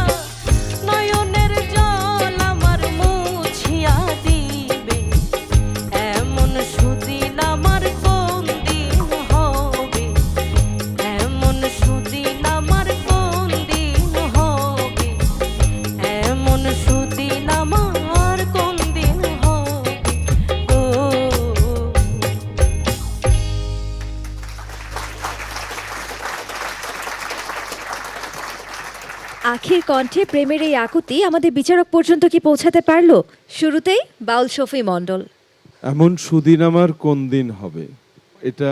নয়নের জল আমার মুছিয়া দিবে এমন সুদিন আমার কোন দিন হবে এমন সুদিন আমার কোন দিন হবে এমন সুদিন আমার কোন দিন হবে ও আখির কণ্ঠে প্রেমের এই আকুতি আমাদের বিচারক পর্যন্ত কি পৌঁছাতে পারলো? শুরুতেই বাউল শফি মণ্ডল। এমন সুদিন আমার কোন দিন হবে, এটা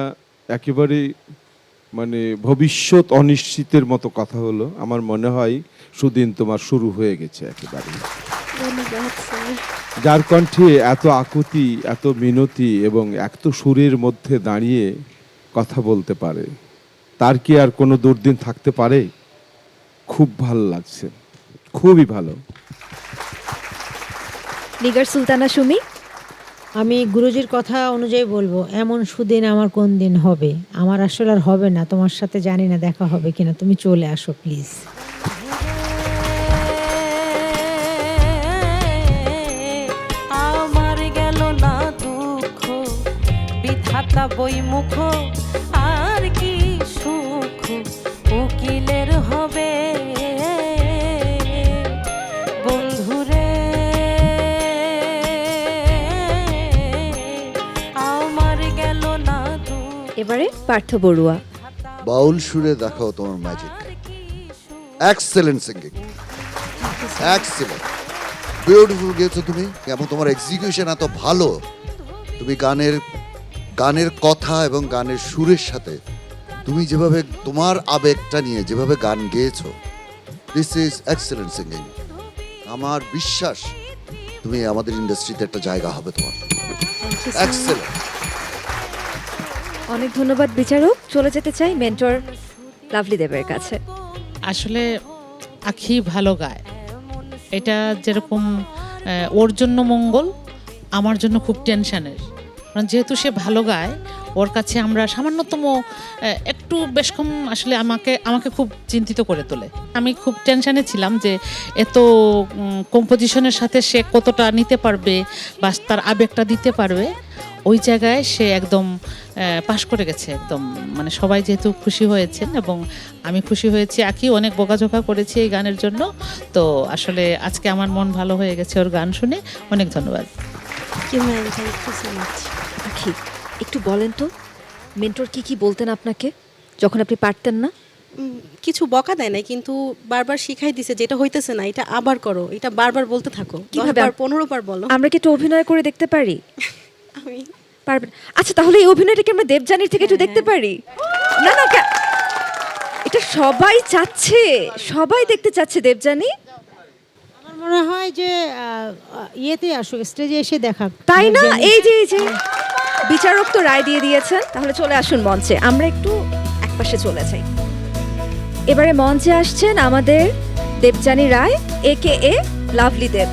একেবারে মানে ভবিষ্যৎ অনিশ্চিতের মতো কথা হলো। আমার মনে হয় সুদিন তোমার শুরু হয়ে গেছে একেবারে। যার কণ্ঠে এত আকুতি, এত মিনতি এবং এত সুরের মধ্যে দাঁড়িয়ে কথা বলতে পারে, তার কি আর কোনো দুর্দিন থাকতে পারে? খুব ভালো লাগছে, খুবই ভালো। নিগার সুলতানা সুমি। আমি গুরুজির কথা অনুযায়ী বলবো এমন সুদিন আমার কোন দিন হবে আমার আসলে আর হবে না তোমার সাথে জানি না দেখা হবে কিনা তুমি চলে আসো প্লিজ আমার গেল না দুঃখ বিধাতা বইমুখ আর কি সুখ উকিলের হবে বন্ধুরে আমার গেল না দুঃখ এবারে পার্থ বড়ুয়া। বাউল সুরে দেখাও তোমার magic. Excellent singing, excellent, beautiful গেয়েছো তুমি এবং তোমার এক্সিকিউশন এত ভালো। তুমি গানের কথা এবং গানের সুরের সাথে তুমি যেভাবে তোমার আবেগটা নিয়ে যেভাবে গান গেয়েছো, দিস ইজ এক্সেলেন্ট সিঙ্গিং। আমার বিশ্বাস তুমি আমাদের ইন্ডাস্ট্রিতে একটা জায়গা হবে তোমার। এক্সেলেন্ট। অনেক ধন্যবাদ বিচারক। চলে যেতে চাই মেন্টর লাভলি দেবের কাছে। আসলে আখি ভালো গায়, এটা যেরকম ওর জন্য মঙ্গল, আমার জন্য খুব টেনশনের। কারণ যেহেতু সে ভালো গায়, ওর কাছে আমরা সামান্যতম একটু বেশ কম আসলে আমাকে খুব চিন্তিত করে তোলে। আমি খুব টেনশনে ছিলাম যে এত কম্পোজিশনের সাথে সে কতটা নিতে পারবে বা তার আবেগটা দিতে পারবে। ওই জায়গায় সে একদম পাশ করে গেছে একদম, মানে সবাই যেহেতু খুশি হয়েছেন এবং আমি খুশি হয়েছি। আখি অনেক বকাঝোকা করেছি এই গানের জন্য, তো আসলে আজকে আমার মন ভালো হয়ে গেছে ওর গান শুনে। অনেক ধন্যবাদ। আখি, একটু বলেন তো মেন্টর কি বলতেন আপনাকে যখন আপনি পারতেন না? কিছু বকা দেয় না, কিন্তু বারবার শিখাই দিছে যেটা হইতেছে না এটা আবার করো, এটা বারবার বলতে থাকো, 15 বার বলো। আমরা কি একটু অভিনয় করে দেখতে পারি? আমি পারবেন? আচ্ছা, তাহলে এই অভিনয়টাকে আমরা দেবযানীর থেকে একটু দেখতে পারি? না না, এটা সবাই চাচ্ছে, সবাই দেখতে চাচ্ছে দেবযানী। আমার মনে হয় যে ইয়েতে আসুক, স্টেজে এসে দেখা, তাই না? এই যে বিচারক তো রায় দিয়ে দিয়েছেন, তাহলে চলে আসুন মঞ্চে। আমরা একটু একপাশে চলে যাই। এবারে মঞ্চে আসছেন আমাদের দেবযানী রায়, AKA লাভলি দেব।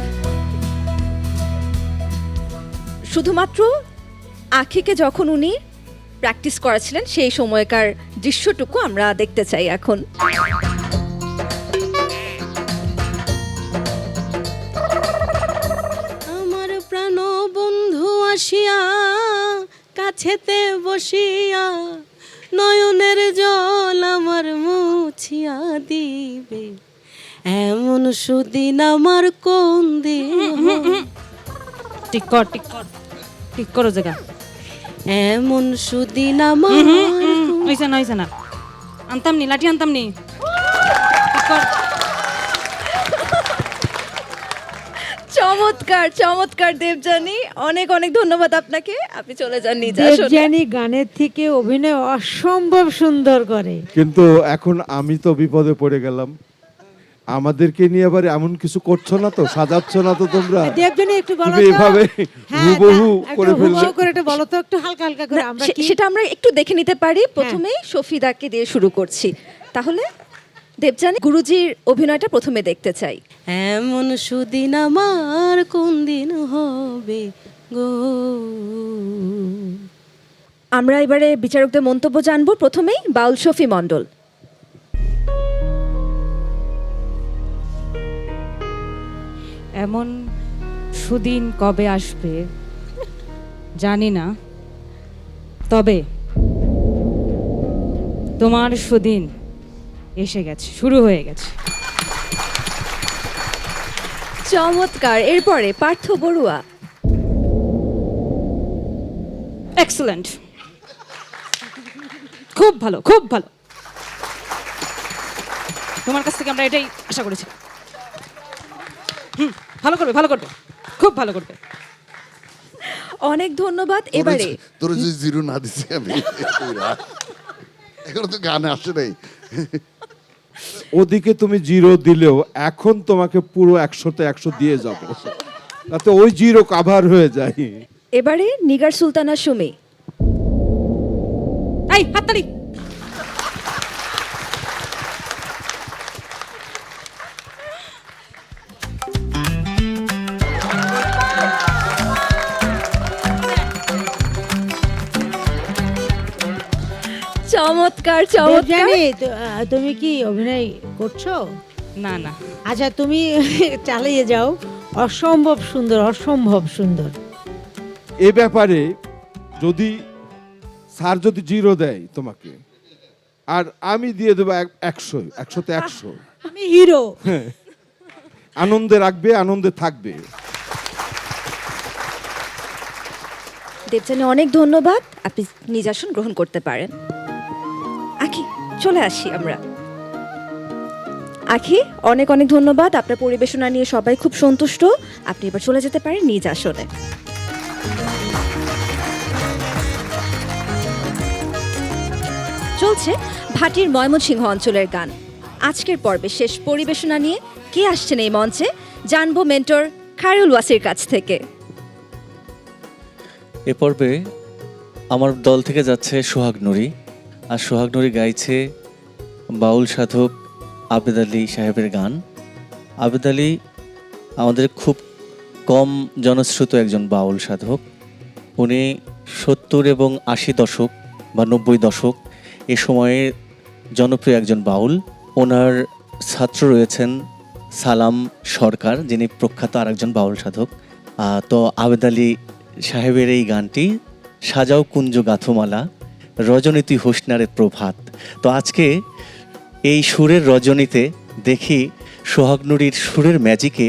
শুধুমাত্র আখিকে যখন উনি প্র্যাকটিস করাছিলেন সেই সময়কার দৃশ্যটুকু আমরা দেখতে চাই এখন। আসিয়া কাছেতে বসিয়া নয়নের জল আমার মুছিয়া দিবে, এমন সুদিন আমার কোন দিন ঠিক কর ঠিক করো জায়গা। এমন সুদিন আমার হইছে না আনতাম নি লাঠি আনতাম নি। ঠিক কর। চমৎকার চমৎকার দেবযানী, অনেক অনেক ধন্যবাদ আপনাকে। আপনি চলে যান নিজ আসনে। দেবযানী গানের থেকে অভিনয় অসম্ভব সুন্দর করে। কিন্তু এখন আমি তো বিপদে পড়ে গেলাম, আমাদেরকে নিয়ে আবার এমন কিছু করছো না তো, সাজাচ্ছ না তো তোমরা? দেবযানী একটু বলো তুমি তো। এভাবে হুবহু করে একটু ফেললে। হুবহু করে একটু বলো তো, একটু হালকা হালকা করে। আমরা কি সেটা আমরা একটু দেখে নিতে পারি। প্রথমেই শফিদাকে দিয়ে শুরু করছি। তাহলে দেবযানী, গুরুজির অভিনয়টা প্রথমে দেখতে চাই। এমন সুদিন আমার কোন দিন হবে গো। আমরা এবারে বিচারকদের মন্তব্য জানবো। প্রথমেই বাউল শফি মণ্ডল। এমন সুদিন কবে আসবে জানি না, তবে তোমার সুদিন এসে গেছে, শুরু হয়ে গেছে। চমৎকার। এরপরে পার্থ বড়ুয়া। এক্সেলেন্ট, খুব ভালো খুব ভালো। তোমার কাছ থেকে আমরা এটাই আশা করেছি। ভালো করবে ভালো করবে, খুব ভালো করবে। অনেক ধন্যবাদ। এবারে তোর যে জিরো না দিছি আমি, এখন তো গানে আসে নাই। ওদিকে তুমি 0 দিলেও এখন তোমাকে পুরো 100তে 100 দিয়ে যাবো, তাতে ওই 0 কাভার হয়ে যায়। এবারে নিগার সুলতানা সুমি। এই হাততালি। চমৎকার চমৎকার। দেবযানী, তুমি কি অভিনয় করছো? না না, আচ্ছা তুমি চালিয়ে যাও। অসম্ভব সুন্দর, অসম্ভব সুন্দর। এ ব্যাপারে যদি স্যার যদি 0 দেয় তোমাকে, আর আমি দিয়ে দেবো 100, 100তে 100। আমি হিরো। আনন্দে রাখবে, আনন্দে থাকবে। দেবযানী অনেক ধন্যবাদ। আপনি নিজ আসন গ্রহণ করতে পারেন। আখি, চলে আসি আমরা। আখি, অনেক অনেক ধন্যবাদ। আপনার পরিবেশনা নিয়ে সবাই খুব সন্তুষ্ট। আপনি এবার চলে যেতে পারেন নিজ আসনে। চলছে ভাটির ময়মনসিংহ অঞ্চলের গান। আজকের পর্বে শেষ পরিবেশনা নিয়ে কে আসছেন এই মঞ্চে জানবো মেন্টর খায়রুল ওয়াসির কাছ থেকে। এ পর্বে আমার দল থেকে যাচ্ছে সোহাগ নুরি, আর সোহাগ নুরি গাইছে বাউল সাধক আবেদ আলী সাহেবের গান। আবেদ আলী আমাদের খুব কম জনশ্রুত একজন বাউল সাধক। উনি 70 এবং 80 দশক বা 90 দশক এ সময়ে জনপ্রিয় একজন বাউল। ওনার ছাত্র রয়েছেন সালাম সরকার, যিনি প্রখ্যাত আরেকজন বাউল সাধক। তো আবেদ আলী সাহেবের এই গানটি সাজাও কুঞ্জ গাথমালা রজনীতি হোসনারে প্রভাত। তো আজকে এই সুরের রজনীতে দেখি সোহাগ নুরির সুরের ম্যাজিকে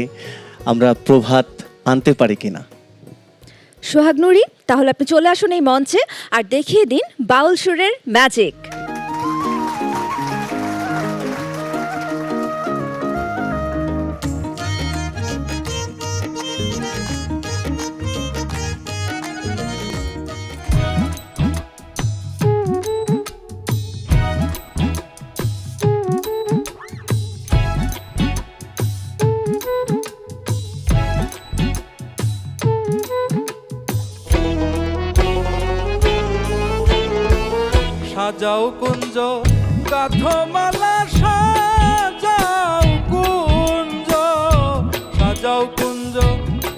আমরা প্রভাত আনতে পারি কিনা। সোহাগ নুরি, তাহলে আপনি চলে আসুন এই মঞ্চে আর দেখিয়ে দিন বাউল সুরের ম্যাজিক। সাজাও কুঞ্জ গাথমালা, সাজাও কুঞ্জ, সাজাও কুঞ্জ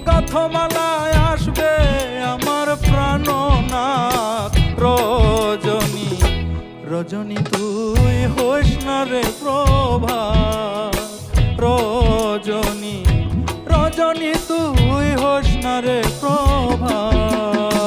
গাথমালায় আসবে আমার প্রাণনাথ রজনী। রজনী তুই হোস না রে প্রভাত, রজনী রজনী তুই হোস না রে প্রভাত।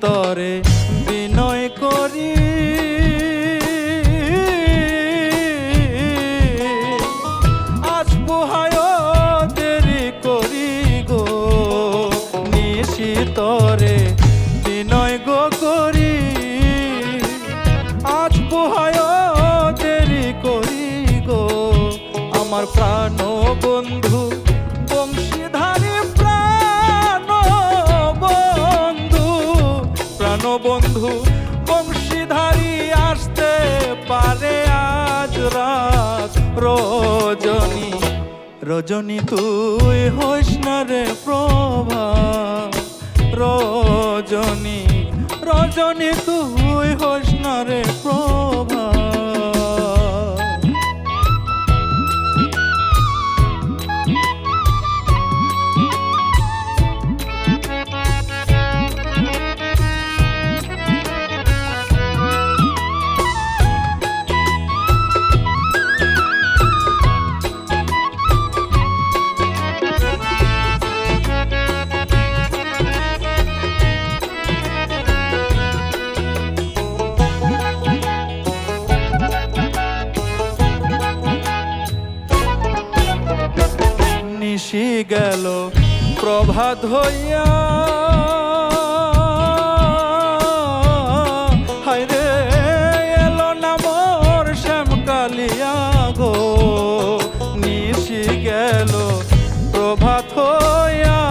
তরে বিনয় করি আজ পোহায় দেরি করি গো নিশি তরে বিনয় গো করি আজ পোহায় দেরি করি গো আমার প্রাণ বন্ধু বংশীধারী প্রাণ বন্ধু বংশীধারী আসতে পারে আজ রাত রজনী রজনী তুই হইস না রে প্রভা রজনী রজনী তুই হইস না রে প্রভা নিশি গেল প্রভাত হইয়া হায়রে এলো না মোর শ্যামকালিয়া গো নিশি গেল প্রভাত হইয়া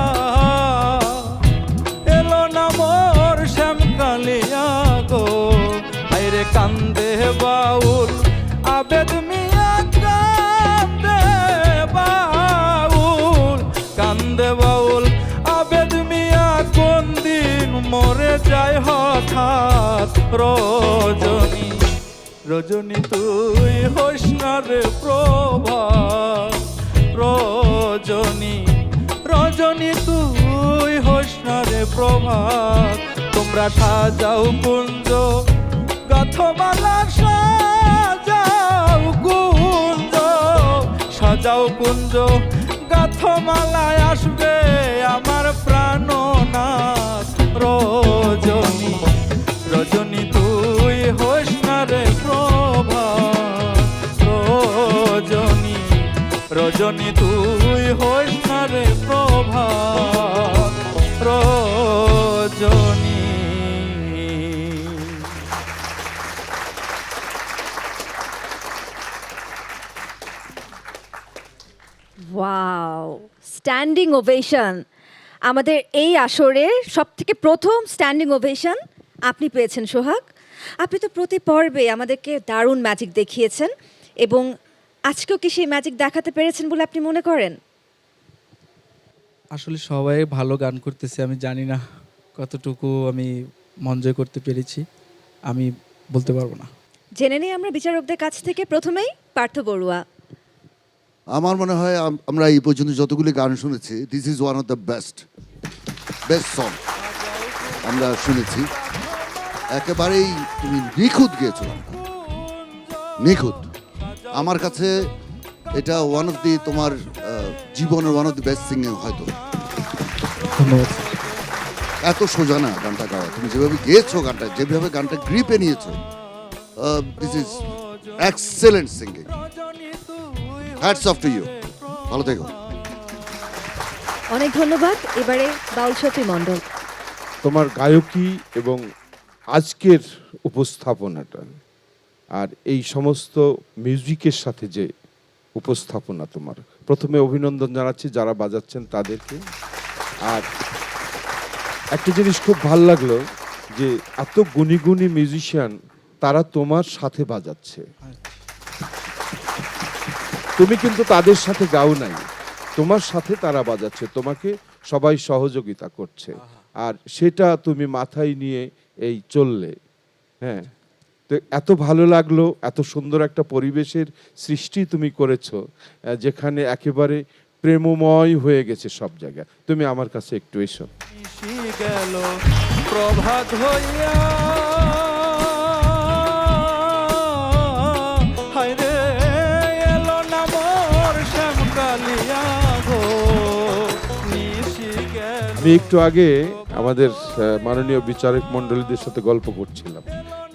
এলো না মোর শ্যামকালিয়া গো হায়রে কান্দে বাউল আবেদ মিয়া কান্দে কান্দে বাউল আবেদ মিয়া কোন দিন মরে যায় হঠাৎ রজনী রজনী তুই হইস না রে প্রভা রজনী রজনী তুই হইস না রে প্রভা তোমরা সাজাও কুঞ্জ গাথমালা সাজাও কুঞ্জ গাথমালায় আসবে আমার প্রাণনাথ রজনী রজনী তুই হইস না রে প্রভা রজনী রজনী তুই হইস না রে প্রভা রজনী ওয়াও, স্ট্যান্ডিং ওভেশন। আমাদের এই আসরের সবথেকে প্রথম স্ট্যান্ডিং ওভেশন আপনি পেয়েছেন সোহাগ। আপনি তো প্রতি পর্বে আমাদেরকে দারুণ ম্যাজিক দেখিয়েছেন এবং আজকেও কি সেই ম্যাজিক দেখাতে পেরেছেন বলে আপনি মনে করেন? আসলে সবাই ভালো গান করতেছে, আমি জানি না কতটুকু আমি মন জয় করতে পেরেছি, আমি বলতে পারবো না। জেনে নেই আমরা বিচারকদের কাছ থেকে। প্রথমেই পার্থ বড়ুয়া। আমার মনে হয় আমরা এই পর্যন্ত যতগুলি গান শুনেছি, this is one of the best song আমরা শুনেছি। একেবারেই তুমি নিখুঁত গেয়েছো, নিখুঁত। আমার কাছে এটা ওয়ান অফ দি তোমার জীবনের one of the best singing হয়তো। ধন্যবাদ। এত সোজা না গানটা গাওয়া, তুমি যেভাবে গেয়েছো গানটা, যেভাবে গানটা গ্রিপে নিয়েছো, this is excellent singing. Hats off to you, ভালো থেকো। অনেক ধন্যবাদ। এবারে বাউল শফি মণ্ডল। তোমার গায়কী এবং আজকের উপস্থাপনাটা আর এই সমস্ত মিউজিকের সাথে যে উপস্থাপনা, তোমার প্রথমে অভিনন্দন জানাচ্ছি যারা বাজাচ্ছেন তাদেরকে। আর একটা জিনিস খুব ভাল লাগলো যে এত গুণী গুণী মিউজিশিয়ান তারা তোমার সাথে বাজাচ্ছে। তুমি কিন্তু তাদের সাথে গাও নাই, তোমার সাথে তারা বাজাচ্ছে, তোমাকে সবাই সহযোগিতা করছে। আর সেটা তুমি মাথায় নিয়ে এই চললে। হ্যাঁ, তো এত ভালো লাগলো, এত সুন্দর একটা পরিবেশের সৃষ্টি তুমি করেছো যেখানে একেবারে প্রেমময় হয়ে গেছে সব জায়গায়। তুমি আমার কাছে একটু এসো। গেল প্রভাত হইয়া হায়রে এলো না মোর শ্যামকালিয়া গো নিশি গেল। আমি একটু আগে আমাদের মাননীয় বিচারক মণ্ডলীদের সাথে গল্প করছিলাম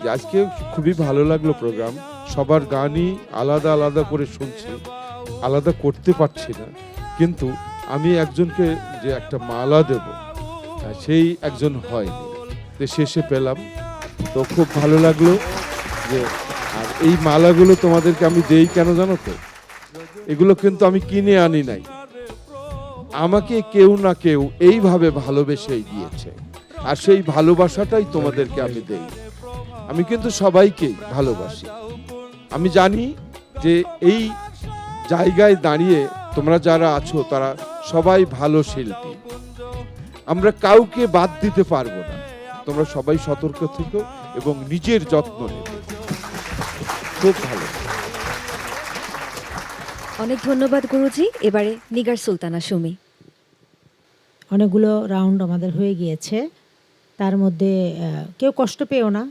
যে আজকে খুবই ভালো লাগলো প্রোগ্রাম। সবার গানই আলাদা আলাদা করে শুনছি, আলাদা করতে পারছি না, কিন্তু আমি একজনকে যে একটা মালা দেব সেই একজন হয়নি, তো শেষে পেলাম, তো খুব ভালো লাগলো। যে আর এই মালাগুলো তোমাদেরকে আমি দেই কেন জানো তো? এগুলো কিন্তু আমি কিনে আনি নাই, আমাকে কেউ না কেউ এইভাবে ভালোবেসেই দিয়েছে, আর সেই ভালোবাসাটাই তোমাদেরকে আমি দেই। আমি কিন্তু সবাইকেই ভালোবাসি। আমি জানি যে এই জায়গায় দাঁড়িয়ে তোমরা যারা আছো তারা সবাই ভালো শিল্পী, আমরা কাউকে বাদ দিতে পারবো না। তোমরা সবাই সতর্ক থেকো এবং নিজের যত্ন নেবে। খুব ভালো। অনেক ধন্যবাদ গুরুজি। এবারে নিগার সুলতানা সুমি। অনেকগুলো রাউন্ড আমাদের হয়ে গিয়েছে, তার মধ্যে কেউ কষ্ট পেও না,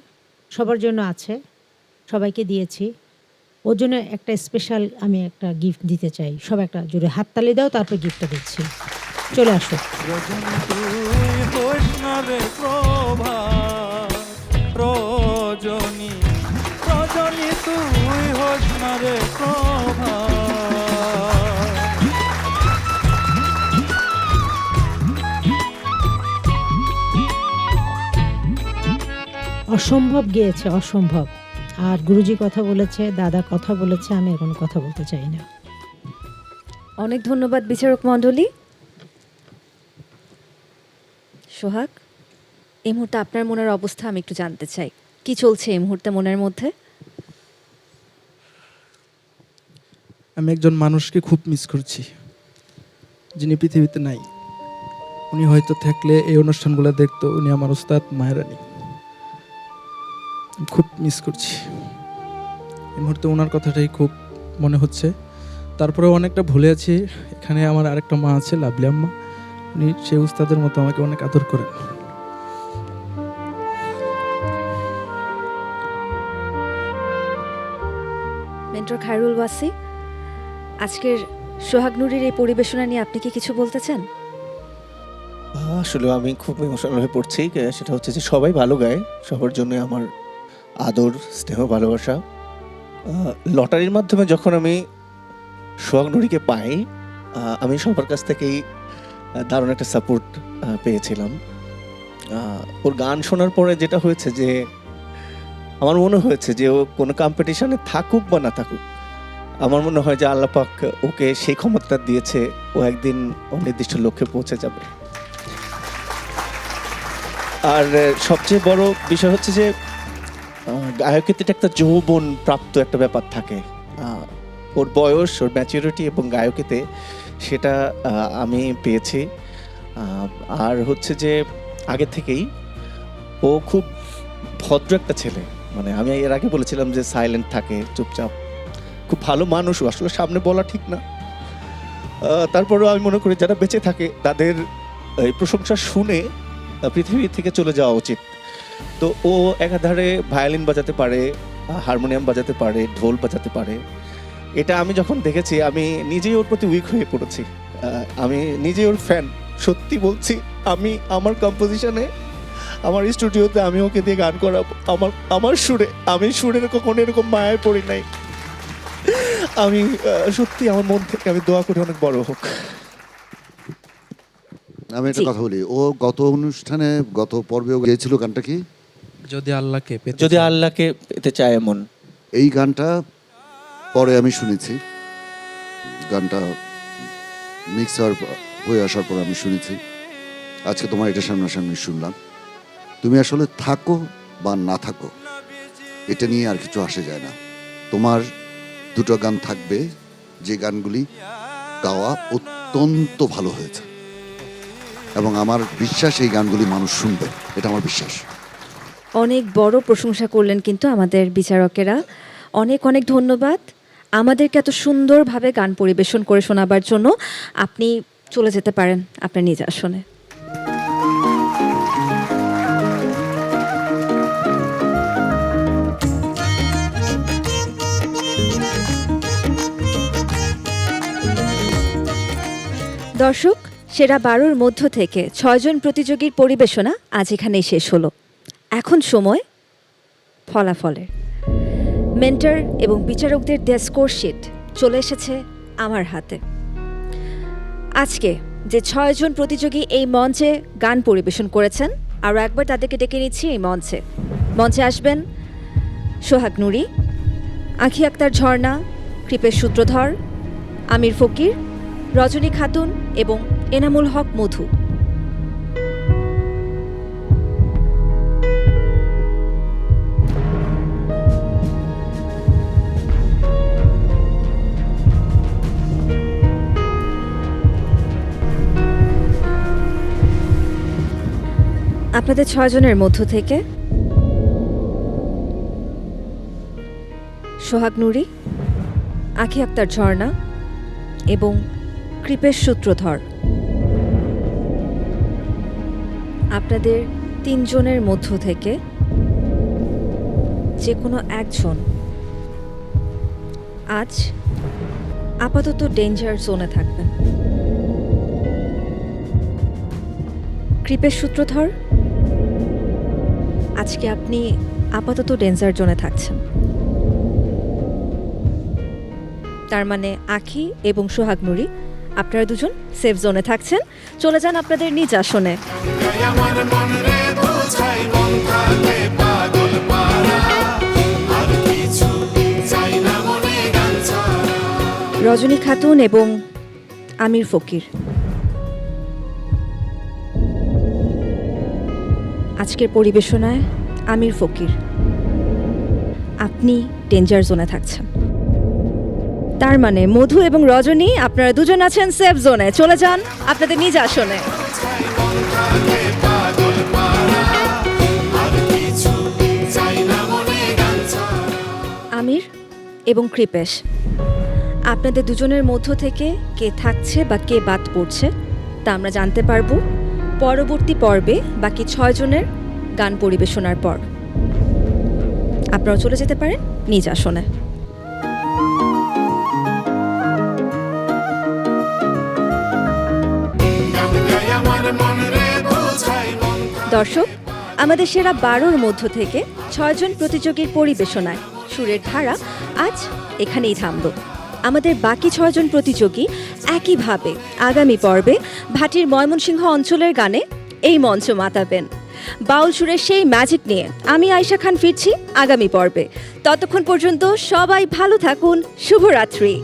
সবার জন্য আছে, সবাইকে দিয়েছি। ওর জন্য একটা স্পেশাল আমি একটা গিফট দিতে চাই। সব একটা জোরে হাততালি দাও, তারপর গিফটটা দিচ্ছি। চলে আসো। রজনী রজনী তুই হোস না রে প্রভা। অসম্ভব গেয়েছে, অসম্ভব। আর গুরুজি কথা বলেছে, দাদা কথা বলেছে, আমি এখন কথা বলতে চাই না। অনেক ধন্যবাদ বিচারক মণ্ডলী। সোহাগ, এই মুহূর্তে আপনার মনের অবস্থা আমি একটু জানতে চাই, কি চলছে এই মুহূর্তে মনের মধ্যে? আমি একজন মানুষকে খুব মিস করছি, যিনি পৃথিবীতে নাই। উনি হয়তো থাকলে এই অনুষ্ঠানগুলো দেখতো। উনি আমার ওস্তাদ মায়েরানি। খুব মিস করছি এই মুহূর্তে, ওনার কথাটাই খুব মনে হচ্ছে। তারপরে অনেকটা ভুলে আছি, এখানে আমার আরেকটা মা আছে, লাভলি আম্মা। উনি সেই উস্তাদের মতো আমাকে অনেক আদর করেন। মেন্টর খায়রুল ওয়াসি, আজকের সোহাগ নুরির এই পরিবেশনা নিয়ে আপনি কি কিছু বলতে চান? আসলে আমি খুব ইমোশনাল হয়ে পড়ছি। সেটা হচ্ছে যে সবাই ভালো গায়, সবার জন্য আমার আদর, স্নেহ, ভালোবাসা। লটারির মাধ্যমে যখন আমি সোহাগ নুরিকে পাই, আমি সবার কাছ থেকেই দারুণ একটা সাপোর্ট পেয়েছিলাম। ওর গান শোনার পরে যেটা হয়েছে যে আমার মনে হয়েছে যে ও কোনো কম্পিটিশনে থাকুক বা না থাকুক, আমার মনে হয় যে আল্লাহ পাক ওকে সেই ক্ষমতা দিয়েছে, ও একদিন নির্দিষ্ট লক্ষ্যে পৌঁছে যাবে। আর সবচেয়ে বড় বিষয় হচ্ছে যে গায়কিতে একটা যৌবন প্রাপ্ত একটা ব্যাপার থাকে। ওর বয়স, ওর ম্যাচুরিটি এবং গায়কিতে সেটা আমি পেয়েছি। আর হচ্ছে যে আগে থেকেই ও খুব ভদ্র একটা ছেলে। মানে আমি এর আগে বলেছিলাম যে সাইলেন্ট থাকে, চুপচাপ, খুব ভালো মানুষ। আসলে সামনে বলা ঠিক না, তারপরেও আমি মনে করি যারা বেঁচে থাকে তাদের এই প্রশংসা শুনে পৃথিবী থেকে চলে যাওয়া উচিত। তো ও একাধারে ভায়োলিন বাজাতে পারে, হারমোনিয়াম বাজাতে পারে, ঢোল বাজাতে পারে। এটা আমি যখন দেখেছি আমি নিজেই ওর প্রতি উইক হয়ে পড়েছি। আমি নিজেই ওর ফ্যান, সত্যি বলছি। আমি আমার কম্পোজিশনে, আমার স্টুডিওতে আমি ওকে দিয়ে গান করাবো আমার সুরে। আমি সুরের কখনো এরকম মায়ায় পড়ি নাই। আমি সত্যি আমার মন থেকে আমি দোয়া করি অনেক বড় হোক। আমি একটা কথা বলি, ও গত অনুষ্ঠানে, গত পর্বেও গিয়েছিল গানটা কি, যদি আল্লাহকে পেতে চায় এমন। এই গানটা পরে আমি শুনেছি, গানটা মিক্সার হয়ে আসার পর আমি শুনেছি। আজকে তোমার এটা সামনাসামনি শুনলাম। তুমি আসলে থাকো বা না থাকো, এটা নিয়ে আর কিছু আসে যায় না। তোমার দুটো গান থাকবে, যে গানগুলি গাওয়া অত্যন্ত ভালো হয়েছে, এবং আমার বিশ্বাস এই গানগুলি মানুষ শুনবে, এটা আমার বিশ্বাস। অনেক বড় প্রশংসা করলেন কিন্তু আমাদের বিচারকেরা। অনেক অনেক ধন্যবাদ আমাদেরকে এত সুন্দরভাবে গান পরিবেশন করে শোনাবার জন্য। আপনি চলে যেতে পারেন আপনার নিজ আসনে। দর্শক, সেরা 12-র মধ্য থেকে 6 জন প্রতিযোগীর পরিবেশনা আজ এখানেই শেষ হলো। এখন সময় ফলাফলের। মেন্টর এবং বিচারকদের দেয়া স্কোরশিট চলে এসেছে আমার হাতে। আজকে যে 6 জন প্রতিযোগী এই মঞ্চে গান পরিবেশন করেছেন, আরও একবার তাদেরকে ডেকে নিচ্ছি এই মঞ্চে। মঞ্চে আসবেন সোহাগ নুরি, আঁখি আক্তার ঝর্ণা, কৃপেশ সূত্রধর, আমির ফকির, রজনী খাতুন এবং এনামুল হক মধু। আপনাদের 6 জনের মধ্য থেকে সোহাগ নুরি, আঁখি আক্তার ঝর্ণা এবং কৃপেশ সূত্রধর, আপনাদের 3 জনের মধ্য থেকে যে কোনো একজন আজ আপাতত ডেঞ্জার জোনে থাকবেন। কৃপেশ সূত্রধর, আজকে আপনি আপাতত ডেঞ্জার জোনে থাকছেন। তার মানে আঁখি এবং সোহাগ নুরি আপনারা দুজন সেফ জোনে থাকছেন। চলে যান আপনাদের নিজ আসনে। রজনী খাতুন এবং আমির ফকির, আজকের পরিবেশনায় আমির ফকির আপনি ডেঞ্জার জোনে থাকছেন। তার মানে মধু এবং রজনী আপনারা দুজন আছেন সেফ জোনে। চলে যান আপনাদের নিজ আসনে। আমির এবং কৃপেশ, আপনাদের দুজনের মধ্য থেকে কে থাকছে বা কে বাদ পড়ছে তা আমরা জানতে পারবো পরবর্তী পর্বে বাকি 6 জনের গান পরিবেশনার পর। আপনারা চলে যেতে পারেন নিজ আসনে। দর্শক, আমাদের সেরা 12-র মধ্য থেকে 6 জন প্রতিযোগীর পরিবেশনায় সুরের ধারা আজ এখানেই থামল। আমাদের বাকি 6 জন প্রতিযোগী একইভাবে আগামী পর্বে ভাটির ময়মনসিংহ অঞ্চলের গানে এই মঞ্চ মাতাবেন। বাউল সুরের সেই ম্যাজিক নিয়ে আমি আয়শা খান ফিরছি আগামী পর্বে। ততক্ষণ পর্যন্ত সবাই ভালো থাকুন। শুভরাত্রি।